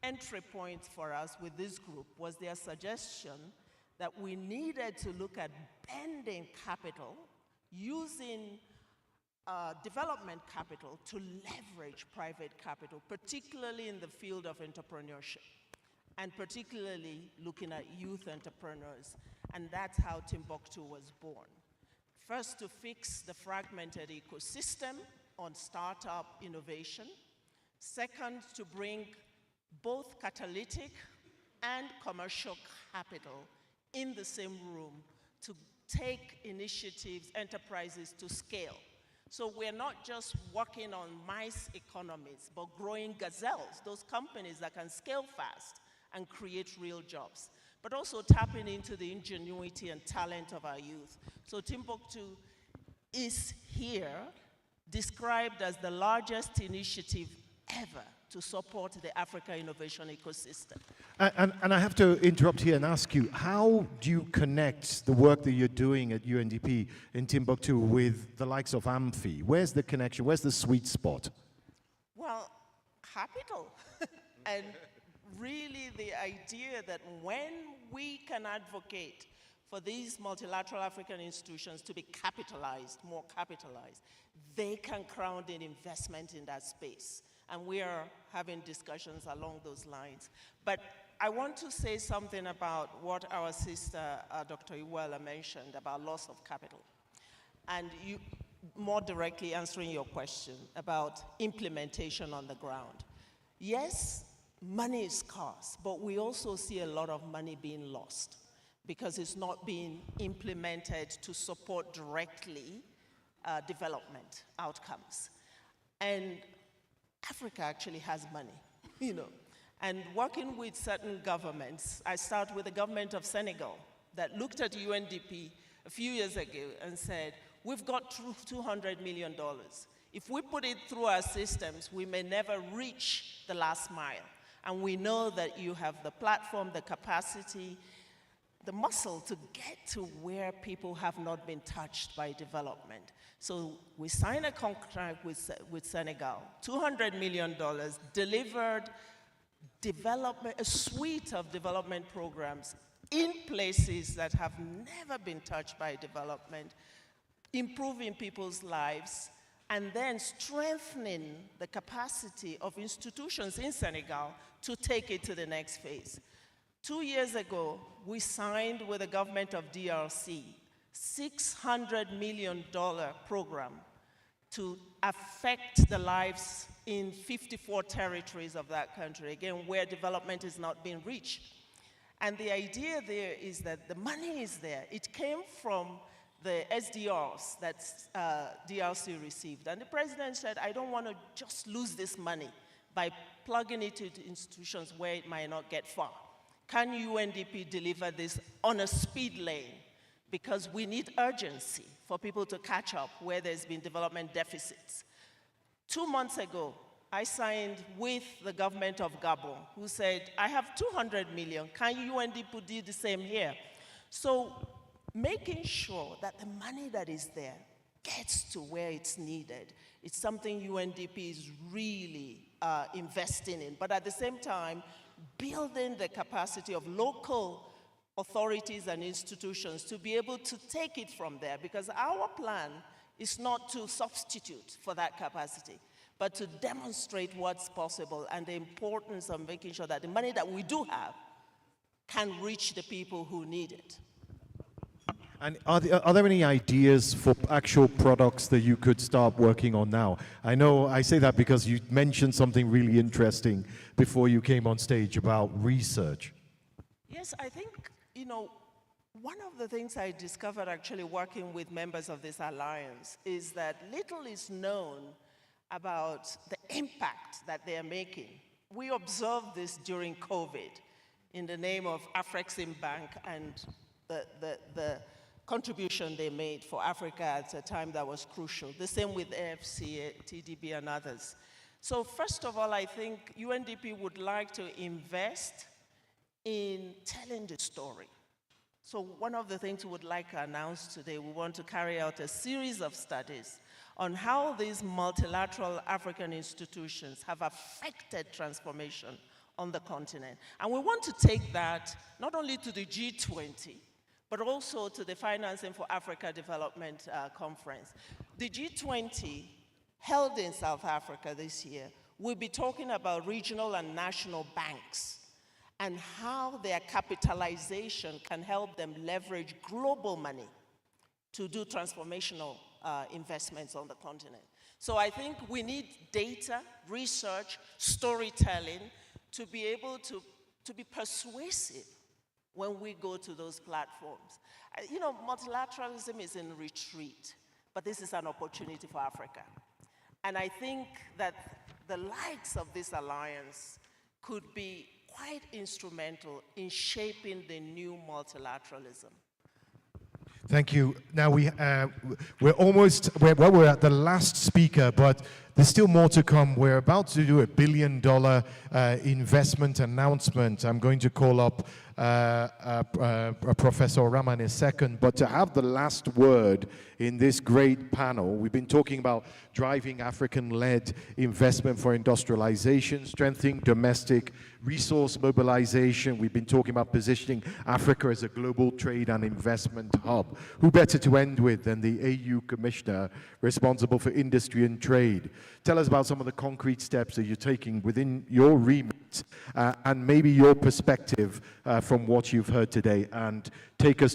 entry points for us with this group was their suggestion that we needed to look at bending capital, using development capital to leverage private capital, particularly in the field of entrepreneurship, and particularly looking at youth entrepreneurs. And that's how Timbuktu was born. First, to fix the fragmented ecosystem on startup innovation. Second, to bring both catalytic and commercial capital in the same room to take initiatives, enterprises to scale. So we're not just working on mice economies, but growing gazelles, those companies that can scale fast and create real jobs, but also tapping into the ingenuity and talent of our youth. So Timbuktu is here described as the largest initiative ever to support the Africa innovation ecosystem. And I have to interrupt here and ask you, how do you connect the work that you're doing at UNDP in Timbuktu with the likes of AAMFI? Where's the connection? Where's the sweet spot? Well, capital. And really the idea that when we can advocate for these multilateral African institutions to be capitalized, more capitalized, they can crown an investment in that space. And we are having discussions along those lines. But I want to say something about what our sister, Dr. Iwela, mentioned about loss of capital. And you, more directly answering your question about implementation on the ground. Yes, money is scarce, but we also see a lot of money being lost because it's not being implemented to support directly development outcomes. And Africa actually has money, you know. And working with certain governments, I start with the government of Senegal that looked at UNDP a few years ago and said, we've got $200 million. If we put it through our systems, we may never reach the last mile. And we know that you have the platform, the capacity, the muscle to get to where people have not been touched by development. So we signed a contract with Senegal, $200 million, delivered development, a suite of development programs in places that have never been touched by development, improving people's lives, and then strengthening the capacity of institutions in Senegal to take it to the next phase. 2 years ago, we signed with the government of DRC $600 million program to affect the lives in 54 territories of that country, again, where development has not been reached. And the idea there is that the money is there. It came from the SDRs that DRC received. And the president said, I don't want to just lose this money by plugging it into institutions where it might not get far. Can UNDP deliver this on a speed lane? Because we need urgency for people to catch up where there's been development deficits. 2 months ago, I signed with the government of Gabon, who said, I have 200 million, can UNDP do the same here? So making sure that the money that is there gets to where it's needed, it's something UNDP is really investing in. But at the same time, building the capacity of local authorities and institutions to be able to take it from there, because our plan is not to substitute for that capacity, but to demonstrate what's possible and the importance of making sure that the money that we do have can reach the people who need it. And are there any ideas for actual products that you could start working on now? I know I say that because you mentioned something really interesting before you came on stage about research. Yes, I think, one of the things I discovered actually working with members of this alliance is that little is known about the impact that they are making. We observed this during COVID in the name of Afrexim Bank and the contribution they made for Africa at a time that was crucial. The same with AFC, TDB, and others. So first of all, I think UNDP would like to invest in telling the story. So one of the things we would like to announce today, we want to carry out a series of studies on how these multilateral African institutions have affected transformation on the continent. And we want to take that not only to the G20, but also to the Financing for Africa Development Conference. The G20, held in South Africa this year, will be talking about regional and national banks and how their capitalization can help them leverage global money to do transformational investments on the continent. So I think we need data, research, storytelling to be able to be persuasive when we go to those platforms. Multilateralism is in retreat, but this is an opportunity for Africa. And I think that the likes of this alliance could be quite instrumental in shaping the new multilateralism. Thank you. Now we're at the last speaker, but there's still more to come. We're about to do $1 billion investment announcement. I'm going to call up Professor Rama in a second, but to have the last word in this great panel, we've been talking about driving African-led investment for industrialization, strengthening domestic resource mobilization. We've been talking about positioning Africa as a global trade and investment hub. Who better to end with than the AU Commissioner responsible for industry and trade? Tell us about some of the concrete steps that you're taking within your remit and maybe your perspective from what you've heard today, and take us